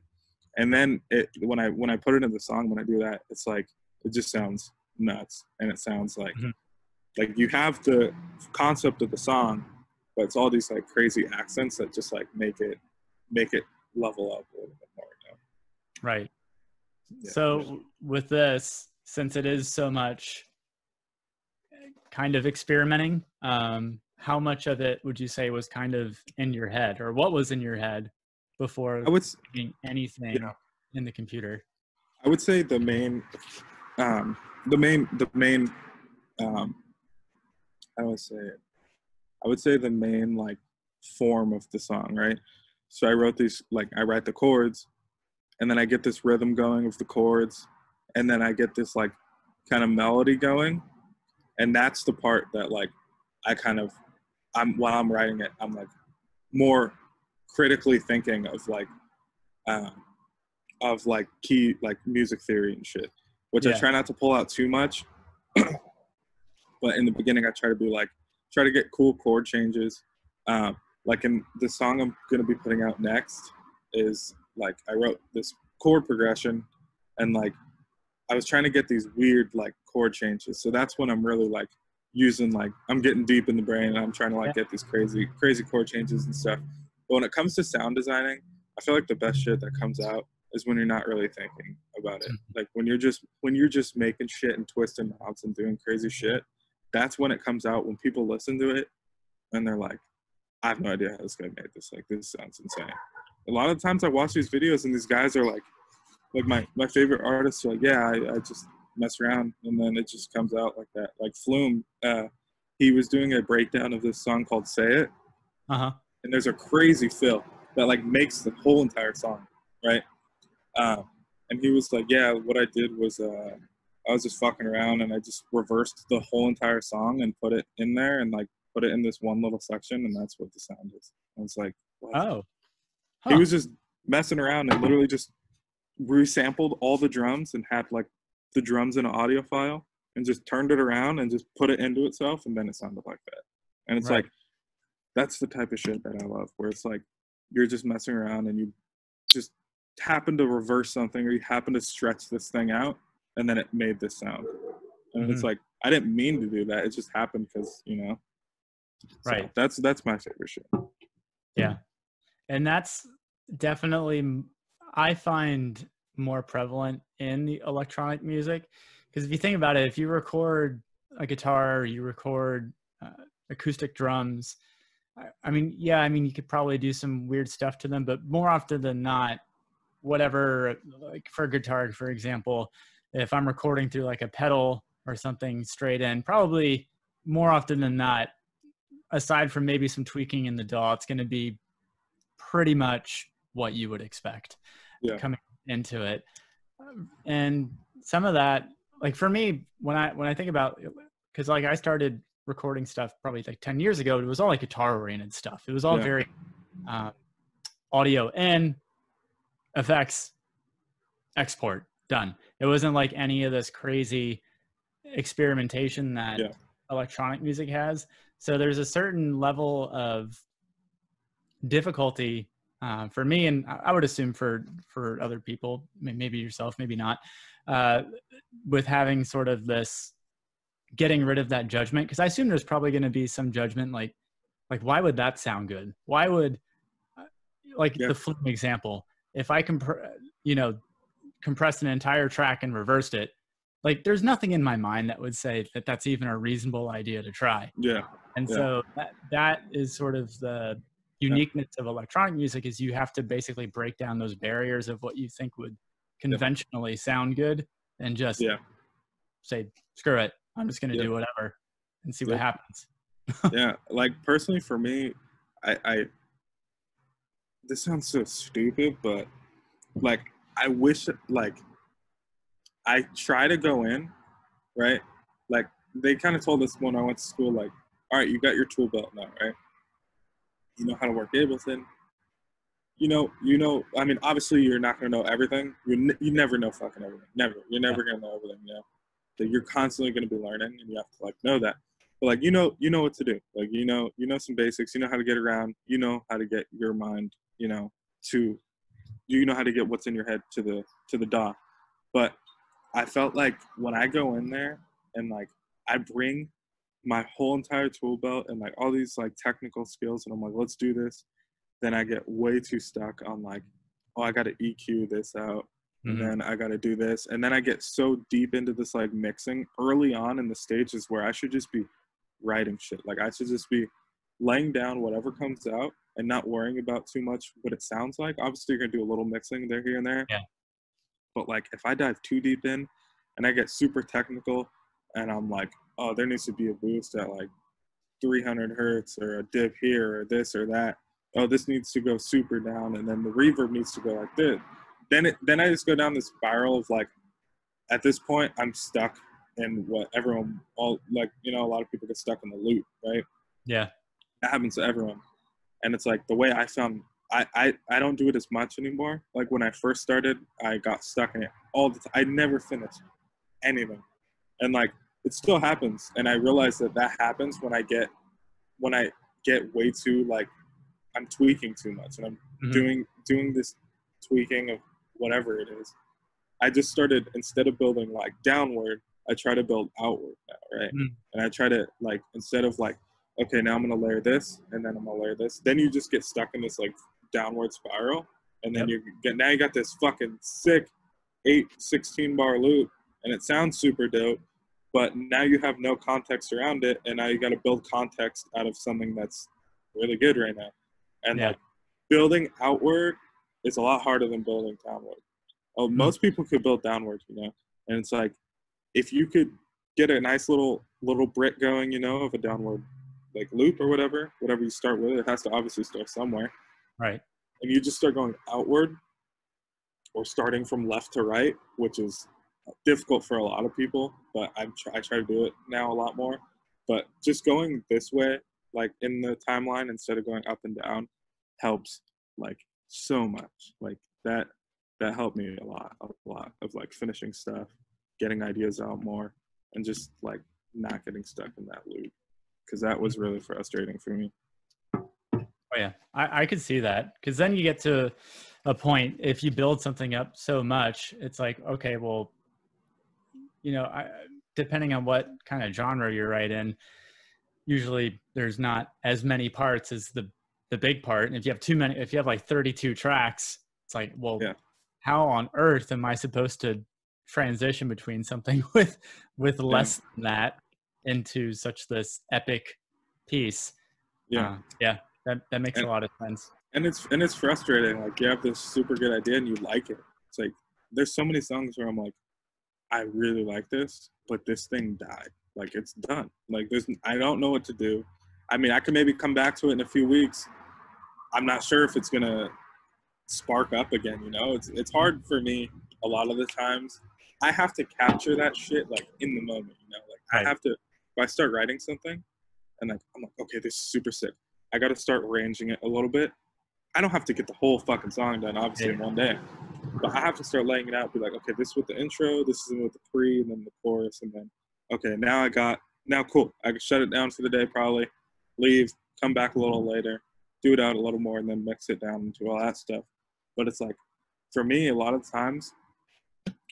And then when I put it in the song, when I do that, it's like, it just sounds nuts. And it sounds like, like you have the concept of the song, but it's all these like crazy accents that just like make it level up a little bit more. You know? Right. Yeah. So with this, since it is so much kind of experimenting, how much of it would you say was kind of in your head, or what was in your head before making anything in the computer? I would say the main how do I say it? I would say the main like form of the song, right? So I wrote these, like I write the chords, and then I get this rhythm going of the chords, and then I get this like kind of melody going, and that's the part that like while I'm writing it, I'm like more critically thinking of like key like music theory and shit, which I try not to pull out too much. But in the beginning, I try to get cool chord changes. Like in the song I'm gonna be putting out next is like I wrote this chord progression, and like I was trying to get these weird like chord changes. So that's when I'm really like using, like I'm getting deep in the brain and I'm trying to like get these crazy chord changes and stuff. But when it comes to sound designing, I feel like the best shit that comes out is when you're not really thinking about it. Like when you're just making shit and twisting knobs and doing crazy shit, that's when it comes out. When people listen to it and they're like, I have no idea how this guy made this. Like, this sounds insane. A lot of times I watch these videos and these guys are like my favorite artists are like, yeah, I just mess around, and then it just comes out like that. Like Flume, he was doing a breakdown of this song called Say It. And there's a crazy fill that like makes the whole entire song, right? And he was like, yeah, what I did was I was just fucking around and I just reversed the whole entire song and put it in there and like put it in this one little section, and that's what the sound is. I was like, what? He was just messing around and literally just resampled all the drums and had like the drums in an audio file and just turned it around and just put it into itself, and then it sounded like that. And it's like, that's the type of shit that I love, where it's like you're just messing around and you just happen to reverse something, or you happen to stretch this thing out, and then it made this sound. And it's like, I didn't mean to do that, it just happened because, you know. So that's my favorite shit. Yeah. And that's definitely, I find, more prevalent in the electronic music, because if you think about it, if you record a guitar, or you record acoustic drums, I mean, you could probably do some weird stuff to them, but more often than not, whatever, like for a guitar, for example, if I'm recording through like a pedal or something straight in, probably more often than not, aside from maybe some tweaking in the DAW, it's going to be pretty much what you would expect coming into it. And some of that, like for me, when I think about, because like I started recording stuff probably like 10 years ago, it was all like guitar oriented stuff. It was all very audio in, effects, export, done. It wasn't like any of this crazy experimentation that electronic music has. So there's a certain level of difficulty for me, and I would assume for other people, maybe yourself, maybe not, with having sort of this, getting rid of that judgment. Because I assume there's probably going to be some judgment, like why would that sound good? Why would, the Flume example, if I compressed an entire track and reversed it, like there's nothing in my mind that would say that that's even a reasonable idea to try. And so that is sort of the uniqueness of electronic music, is you have to basically break down those barriers of what you think would conventionally sound good, and just say, screw it, I'm just going to do whatever and see what happens. Like personally for me, I this sounds so stupid, but like I wish, like I try to go in, right? Like they kind of told us when I went to school, like, all right, you got your tool belt now, right? You know how to work Ableton. You know, I mean, obviously you're not going to know everything. You never know fucking everything. Never. You're never going to know everything, you know? So you're constantly going to be learning, and you have to like know that. but like, you know what to do. Like, you know some basics, you know how to get around, you know how to get your mind, you know how to get what's in your head to the DAW. But I felt like when I go in there and like I bring my whole entire tool belt and like all these like technical skills and I'm like, let's do this, then I get way too stuck on like, oh, I got to EQ this out, and then I got to do this, and then I get so deep into this like mixing early on in the stages where I should just be writing shit. Like I should just be laying down whatever comes out and not worrying about too much what it sounds like. Obviously you're gonna do a little mixing there, here and there, but like if I dive too deep in and I get super technical and I'm like, oh, there needs to be a boost at like 300 hertz or a dip here or this or that. Oh, this needs to go super down, and then the reverb needs to go like this. Then I just go down this spiral of like, at this point, I'm stuck in what everyone, all like, you know, a lot of people get stuck in the loop, right? Yeah. That happens to everyone. And it's like the way I found, I don't do it as much anymore. Like when I first started, I got stuck in it all the time. I never finished anything. And like, it still happens. And I realize that happens when I get way too, like, I'm tweaking too much and I'm doing this tweaking of whatever it is. I just started, instead of building like downward, I try to build outward now, right? And I try to like, instead of like, okay, now I'm going to layer this and then I'm going to layer this. Then you just get stuck in this like downward spiral. And then now you got this fucking sick 16 bar loop and it sounds super dope, but now you have no context around it. And now you got to build context out of something that's really good right now. And like building outward is a lot harder than building downward. Oh, most people could build downward, you know? And it's like, if you could get a nice little brick going, you know, of a downward like loop or whatever you start with, it has to obviously start somewhere. Right. And you just start going outward or starting from left to right, which is difficult for a lot of people, but I try to do it now a lot more. But just going this way, like in the timeline instead of going up and down, helps like so much. Like that helped me a lot of like finishing stuff, getting ideas out more, and just like not getting stuck in that loop, because that was really frustrating for me. Oh yeah, I could see that, because then you get to a point, if you build something up so much, it's like, okay, well, you know, depending on what kind of genre you're right in, usually there's not as many parts as the big part. And if you have too many, if you have like 32 tracks, it's like, well, how on earth am I supposed to transition between something with less than that into such this epic piece? That makes a lot of sense. And it's frustrating. Like you have this super good idea and you like it. It's like there's so many songs where I'm like, I really like this, but this thing died. Like it's done. Like I don't know what to do. I mean, I could maybe come back to it in a few weeks. I'm not sure if it's gonna spark up again, you know? It's hard for me a lot of the times. I have to capture that shit like in the moment, you know? Like I have to, if I start writing something and like I'm like, okay, this is super sick. I gotta start arranging it a little bit. I don't have to get the whole fucking song done, obviously, in one day. But I have to start laying it out, be like, okay, this is with the intro, this is with the pre, and then the chorus, and then, okay, now cool. I can shut it down for the day probably, leave, come back a little later, do it out a little more, and then mix it down into all that stuff. But it's like, for me, a lot of times,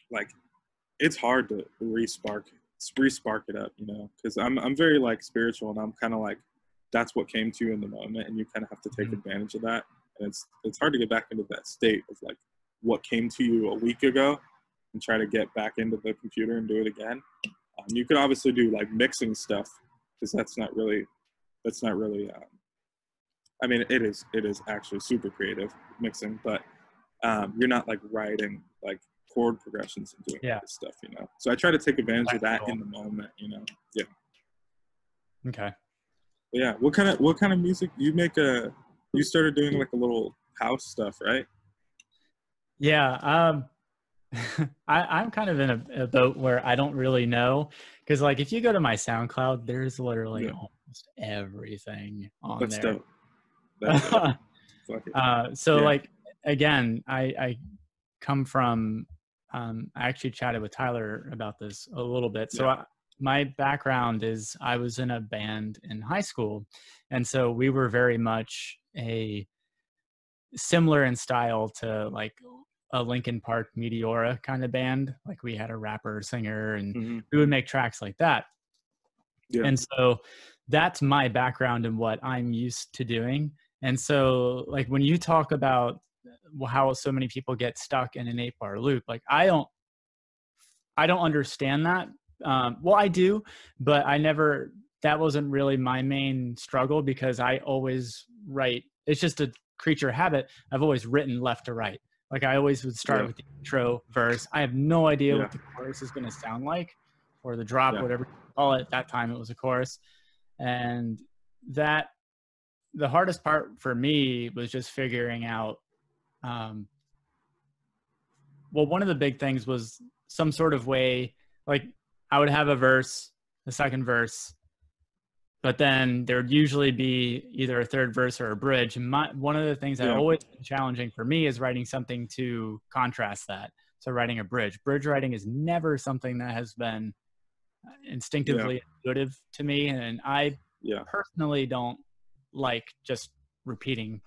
like, it's hard to re-spark it up, you know? Because I'm very, like, spiritual, and I'm kind of like, that's what came to you in the moment, and you kind of have to take advantage of that. And it's hard to get back into that state of like what came to you a week ago and try to get back into the computer and do it again. You could obviously do like mixing stuff, because that's not really I mean, it is actually super creative mixing, but you're not like writing like chord progressions and doing this stuff, you know? So I try to take advantage of that in the moment, you know? Yeah. Okay. But yeah. What kind of music you make? You started doing like a little house stuff, right? Yeah. I'm kind of in a boat where I don't really know, because like if you go to my SoundCloud, there's literally almost everything on there. That's dope. So like, again, I come from, I actually chatted with Tyler about this a little bit. So my background is I was in a band in high school. And so we were very much a similar in style to like a Linkin Park Meteora kind of band. Like we had a rapper, singer, and we would make tracks like that. Yeah. And so that's my background and what I'm used to doing. And so like when you talk about how so many people get stuck in an 8-bar loop, like I don't understand that. Well, I do, but that wasn't really my main struggle because I always write. It's just a creature habit. I've always written left to right. Like I always would start with the intro verse. I have no idea what the chorus is going to sound like, or the drop, whatever you call it. At that time, it was a chorus. And that the hardest part for me was just figuring out, well, one of the big things was some sort of way, like I would have a verse, a second verse, but then there would usually be either a third verse or a bridge. And one of the things that always been challenging for me is writing something to contrast that. So writing a bridge. Bridge writing is never something that has been instinctively intuitive to me. And I personally don't like just repeating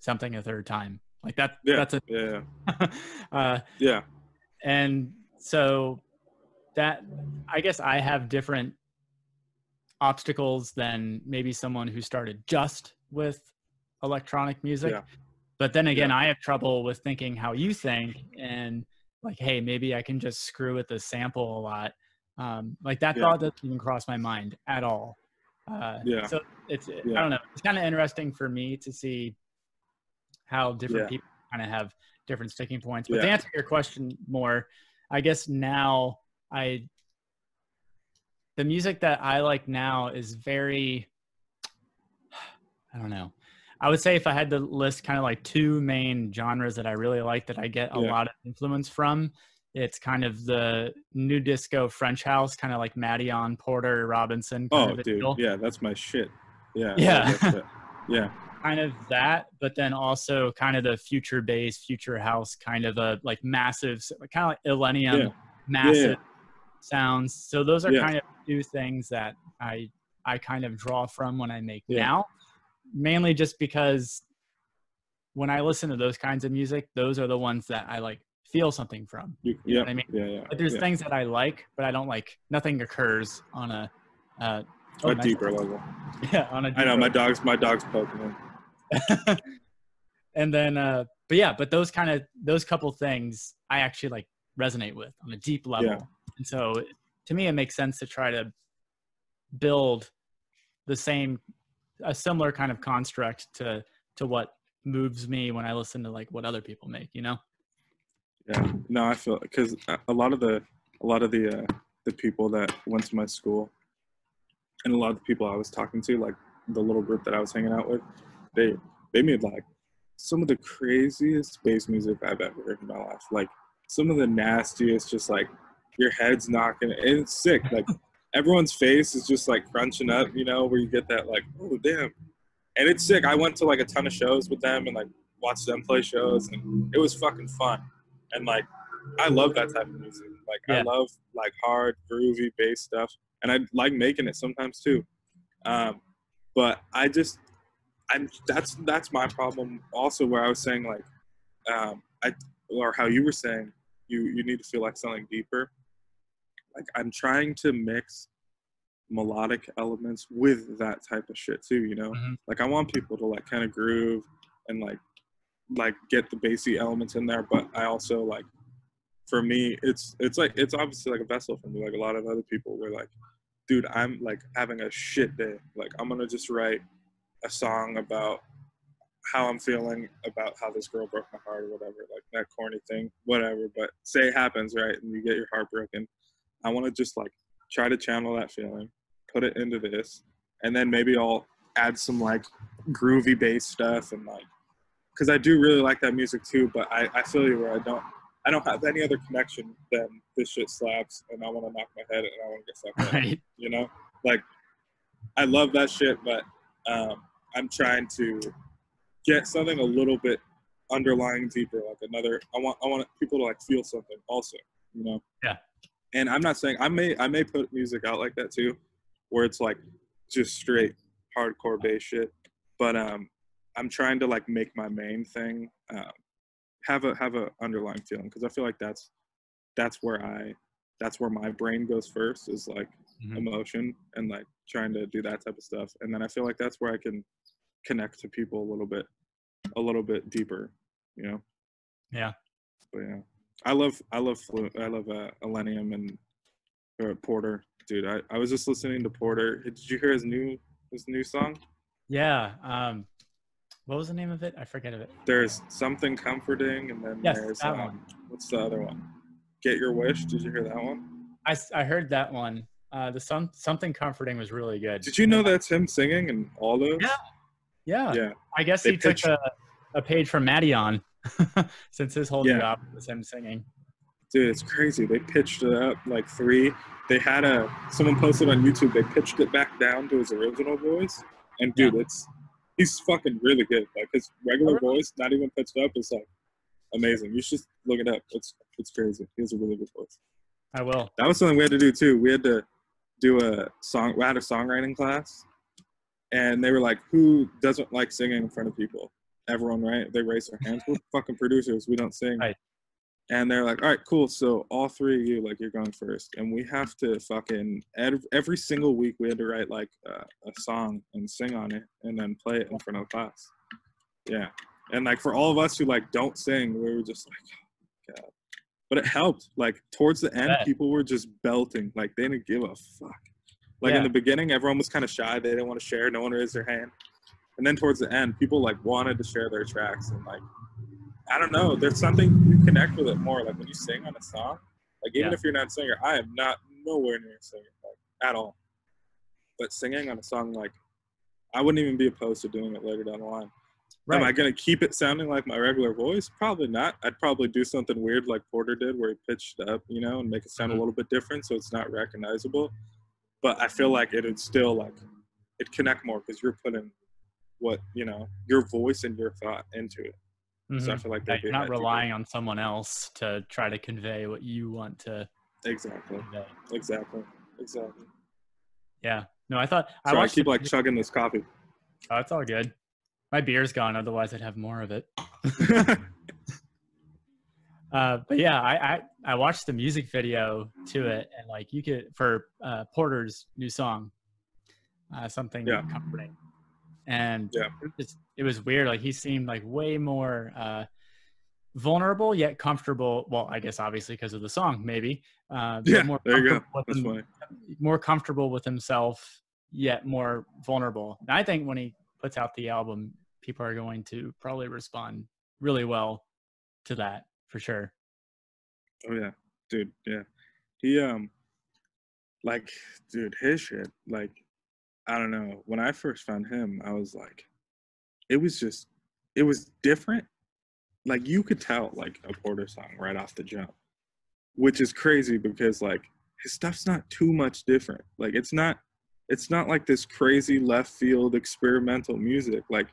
something a third time. Like that's and so that, I guess I have different obstacles than maybe someone who started just with electronic music. But then again, I have trouble with thinking how you think and like, hey, maybe I can just screw with the sample a lot. Like that thought doesn't even cross my mind at all. So it's I don't know. It's kind of interesting for me to see how different people kind of have different sticking points. But to answer your question more, I guess now the music that I like now is very, I don't know. I would say if I had to list kind of like two main genres that I really like that I get a lot of influence from, it's kind of the new disco French house, kind of like Madeon, Porter, Robinson. Dude. Yeah, that's my shit. Yeah. Kind of that, but then also kind of the future bass, future house, kind of a like massive, kind of like Illenium, massive sounds. So those are kind of two things that I kind of draw from when I make now, mainly just because when I listen to those kinds of music, those are the ones that I like feel something from. You know what I mean? But there's things that I like, but I don't like, nothing occurs on a deeper level. On a deeper I know my dog's poking me. And then but those couple things I actually like resonate with on a deep level. And so to me it makes sense to try to build a similar kind of construct to what moves me when I listen to like what other people make, you know? Yeah, no, I feel, because a lot of the people that went to my school and a lot of the people I was talking to, like the little group that I was hanging out with, they made like some of the craziest bass music I've ever heard in my life. Like some of the nastiest, just like your head's knocking, and it's sick. Like everyone's face is just like crunching up, you know, where you get that like, oh damn, and it's sick. I went to like a ton of shows with them and like watched them play shows, and it was fucking fun. And like I love that type of music. Like I love like hard, groovy bass stuff, and I like making it sometimes too. But that's my problem also, where I was saying like, or how you were saying you need to feel like something deeper. Like I'm trying to mix melodic elements with that type of shit too, you know? Like I want people to like kind of groove and like get the bassy elements in there, but I also like, for me, it's obviously like a vessel for me. Like a lot of other people were like, dude, I'm like having a shit day. Like I'm gonna just write a song about how I'm feeling about how this girl broke my heart or whatever, like that corny thing, whatever. But say it happens, right? And you get your heart broken. I want to just like try to channel that feeling, put it into this, and then maybe I'll add some like groovy bass stuff and like, because I do really like that music too. But I feel you where I don't have any other connection than this shit slaps and I want to knock my head and I want to get stuck in it, you know? Like I love that shit, but I'm trying to get something a little bit underlying deeper, like another. I want people to like feel something also, you know? Yeah. And I'm not saying I may put music out like that too, where it's like just straight hardcore bass shit. But I'm trying to like make my main thing have a underlying feeling, because I feel like that's where my brain goes first, is like emotion and like trying to do that type of stuff. And then I feel like that's where I can connect to people a little bit deeper, you know? Yeah. But yeah, I love Elenium and Porter, dude. I was just listening to Porter. Did you hear his new song? Yeah. What was the name of it? I forget of it. There's Something Comforting, and then there's that one. What's the other one? Get Your Wish. Did you hear that one? I heard that one. The Something Comforting was really good. Did you know that's him singing in all those? Yeah. I guess he took a page from Maddie since his whole new album was him singing. Dude, it's crazy. They pitched it up like 3. They had someone posted on YouTube. They pitched it back down to his original voice, and dude, he's fucking really good. Like his regular voice, not even pitched up, is like amazing. You should look it up. It's crazy. He has a really good voice. I will. That was something we had to do too. We had to do a song. We had a songwriting class, and they were like, "Who doesn't like singing in front of people?" Everyone, right? They raised their hands. We're fucking producers. We don't sing. Right. And they're like, all right, cool. So all 3 of you, like, you're going first. And we have to fucking, every single week, we had to write, like, a song and sing on it and then play it in front of the class. Yeah. And, like, for all of us who, like, don't sing, we were just like, oh, God. But it helped. Like, towards the end, people were just belting. Like, they didn't give a fuck. Like, in the beginning, everyone was kind of shy. They didn't want to share. No one raised their hand. And then towards the end, people, like, wanted to share their tracks. And, like, I don't know. There's something, you connect with it more. Like when you sing on a song, like even if you're not a singer, I am not nowhere near a singer, like at all. But singing on a song, like I wouldn't even be opposed to doing it later down the line. Right. Am I going to keep it sounding like my regular voice? Probably not. I'd probably do something weird like Porter did, where he pitched up, you know, and make it sound a little bit different so it's not recognizable. But I feel like it'd still like, it'd connect more because you're putting what, you know, your voice and your thought into it. So I feel like you're not relying on someone else to try to convey what you want to. Exactly. Yeah. No, I thought. So I keep like chugging this coffee. Oh, it's all good. My beer's gone. Otherwise, I'd have more of it. But yeah, I watched the music video to it, and like you could for Porter's new song, Something Comforting. And it was weird. Like he seemed like way more vulnerable yet comfortable. Well, I guess obviously because of the song, maybe. More there you go. That's funny. More comfortable with himself, yet more vulnerable. And I think when he puts out the album, people are going to probably respond really well to that for sure. Oh yeah, dude. Yeah, he like, dude, his shit like. I don't know. When I first found him, I was like, it was different. Like you could tell like a Porter song right off the jump, which is crazy because like his stuff's not too much different. Like it's not like this crazy left field experimental music. Like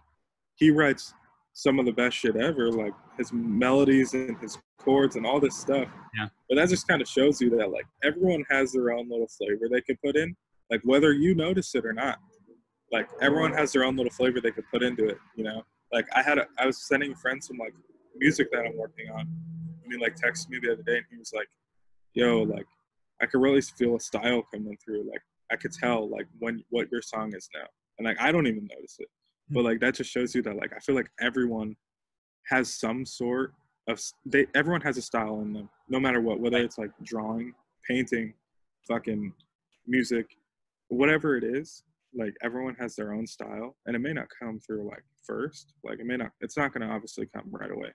he writes some of the best shit ever, like his melodies and his chords and all this stuff. Yeah. But that just kind of shows you that like everyone has their own little flavor they can put in. Like whether you notice it or not, like everyone has their own little flavor they could put into it, you know? Like I was sending friends some like music that I'm working on. And he like texted me the other day and he was like, yo, like I could really feel a style coming through. Like I could tell like what your song is now. And like I don't even notice it. But like that just shows you that like I feel like everyone has some sort of everyone has a style in them, no matter what, whether it's like drawing, painting, fucking music, whatever it is. Like everyone has their own style, and it may not come through like first. Like it's not going to obviously come right away.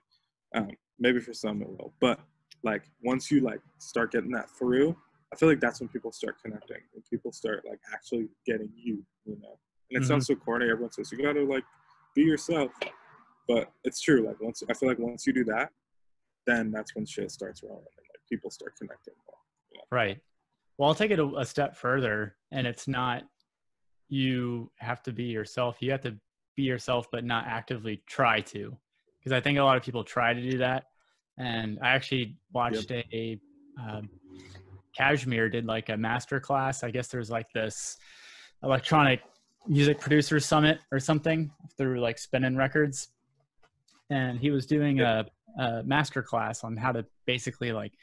Maybe for some it will, but like once you like start getting that through, I feel like that's when people start connecting and people start like actually getting you know. And it sounds so corny. Everyone says you got to like be yourself, but it's true. Like I feel like once you do that, then that's when shit starts rolling and like people start connecting more. You know? Right. Well, I'll take it a step further, and it's not you have to be yourself. You have to be yourself, but not actively try to, because I think a lot of people try to do that. And I actually watched Kashmir did like a master class. I guess there's like this electronic music producers summit or something through like Spinnin' Records. And he was doing a master class on how to basically like,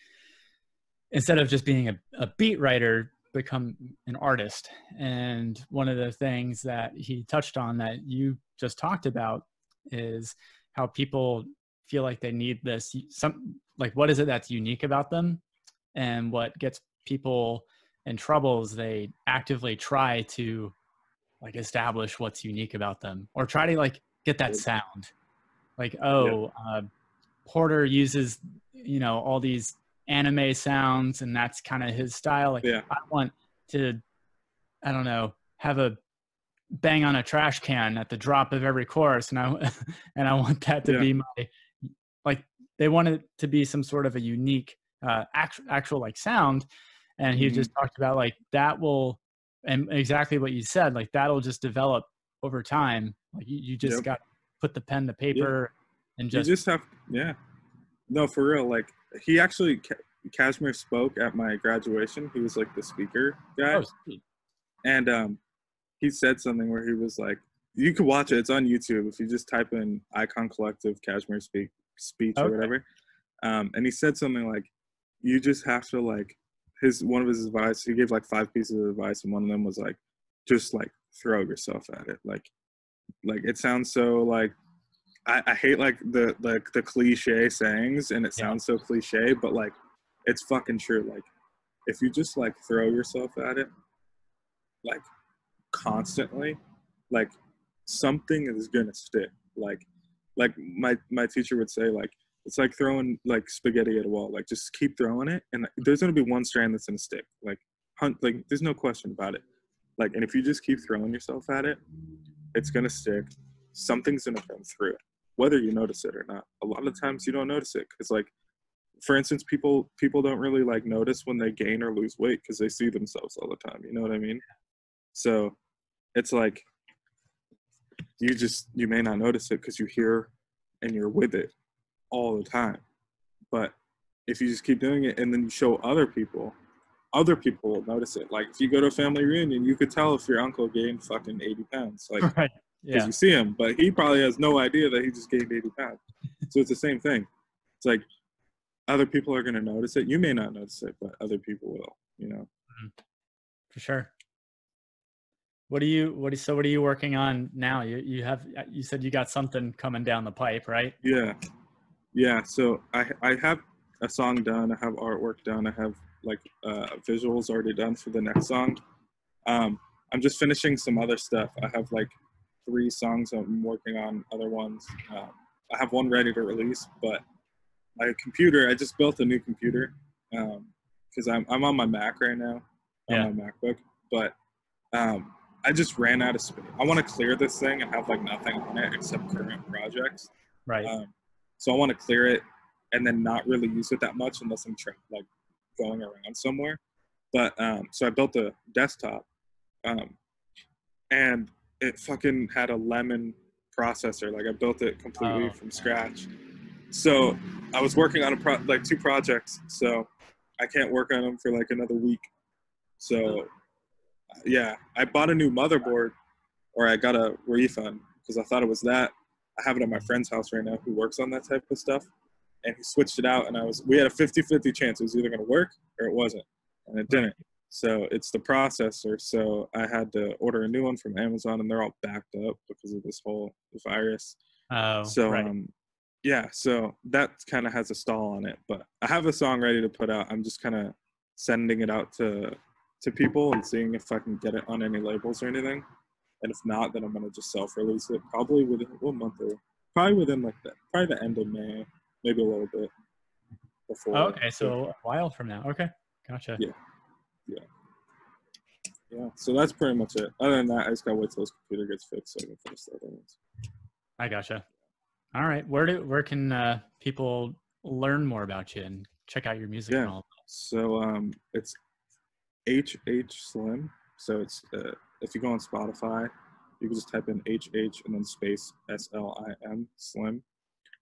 instead of just being a beat writer, become an artist. And one of the things that he touched on that you just talked about is how people feel like they need this, like what is it that's unique about them, and what gets people in trouble is they actively try to like establish what's unique about them, or try to like get that sound. Like, Porter uses, you know, all these anime sounds and that's kind of his style. Like I want to, I don't know, have a bang on a trash can at the drop of every chorus, and I want that to be my, like, they want it to be some sort of a unique actual like sound. And he just talked about like that will, and exactly what you said, like that'll just develop over time. Like you just got to put the pen to paper and you just have, no, for real. Like he actually, Kashmir spoke at my graduation. He was like the speaker guy. Oh, sweet. And he said something where he was like, you can watch it. It's on YouTube. If you just type in Icon Collective Kashmir speech or whatever. And he said something like, you just have to like, one of his advice, he gave like 5 pieces of advice, and one of them was like, just like throw yourself at it. Like it sounds so like, I hate like the cliche sayings, and it sounds so cliche, but like it's fucking true. Like if you just like throw yourself at it like constantly, like something is gonna stick. Like my teacher would say, like it's like throwing like spaghetti at a wall. Like just keep throwing it, and there's gonna be one strand that's gonna stick. Like there's no question about it. Like, and if you just keep throwing yourself at it, it's gonna stick. Something's gonna come through it, whether you notice it or not. A lot of times you don't notice it because, like, for instance, people don't really like notice when they gain or lose weight because they see themselves all the time. You know what I mean? So it's like you may not notice it because you hear and you're with it all the time. But if you just keep doing it and then you show other people will notice it. Like if you go to a family reunion, you could tell if your uncle gained fucking 80 pounds. Like, because you see him, but he probably has no idea that he just gained 80 pounds. So it's the same thing. It's like other people are going to notice it. You may not notice it, but other people will, you know? For sure. What are you working on now? You said you got something coming down the pipe, right? Yeah. So I have a song done. I have artwork done. I have like visuals already done for the next song. I'm just finishing some other stuff. I have like 3 songs I'm working on, other ones. I have one ready to release, but my computer, I just built a new computer because I'm on my Mac right now, on my MacBook, but I just ran out of space. I want to clear this thing and have like nothing on it except current projects. Right. So I want to clear it and then not really use it that much unless I'm like going around somewhere. But so I built a desktop and it fucking had a lemon processor. Like I built it completely from scratch. So I was working on like 2 projects. So I can't work on them for like another week. So yeah, I bought a new motherboard, or I got a refund because I thought it was that. I have it at my friend's house right now who works on that type of stuff. And he switched it out, and we had a 50-50 chance it was either going to work or it wasn't. And it didn't. So it's the processor. So I had to order a new one from Amazon, and they're all backed up because of this whole virus. So so that kind of has a stall on it. But I have a song ready to put out. I'm just kind of sending it out to people and seeing if I can get it on any labels or anything. And if not, then I'm going to just self-release it probably within probably the end of May, maybe a little bit before. Okay, so a while from now. Okay, gotcha. Yeah, so that's pretty much it. Other than that, I just got to wait till this computer gets fixed so I can finish the other ones. I gotcha. All right, where can people learn more about you and check out your music and all that? So it's HH Slim. So it's if you go on Spotify, you can just type in HH and then space SLIM Slim.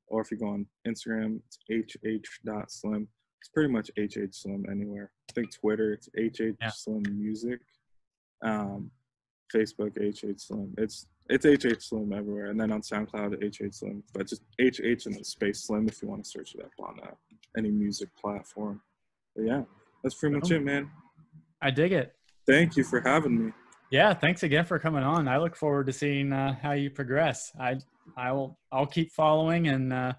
Or if you go on Instagram, it's hh.slim. It's pretty much HH Slim anywhere. I think Twitter, it's HH Slim Music. Facebook, HH Slim. It's HH Slim everywhere. And then on SoundCloud, HH Slim. But just HH and then space Slim if you want to search it up on any music platform. But yeah, that's pretty much it, man. I dig it. Thank you for having me. Yeah, thanks again for coming on. I look forward to seeing how you progress. I'll keep following, and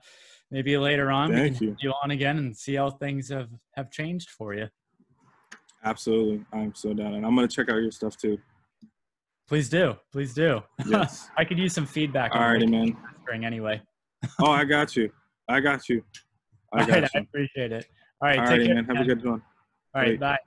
maybe later on we can have you on again and see how things have changed for you. Absolutely. I'm so down. And I'm going to check out your stuff too. Please do. Please do. Yes. I could use some feedback. Alrighty, man. Anyway. Oh, I got you. I appreciate it. All right, take care, man. Have a good one. All right, bye.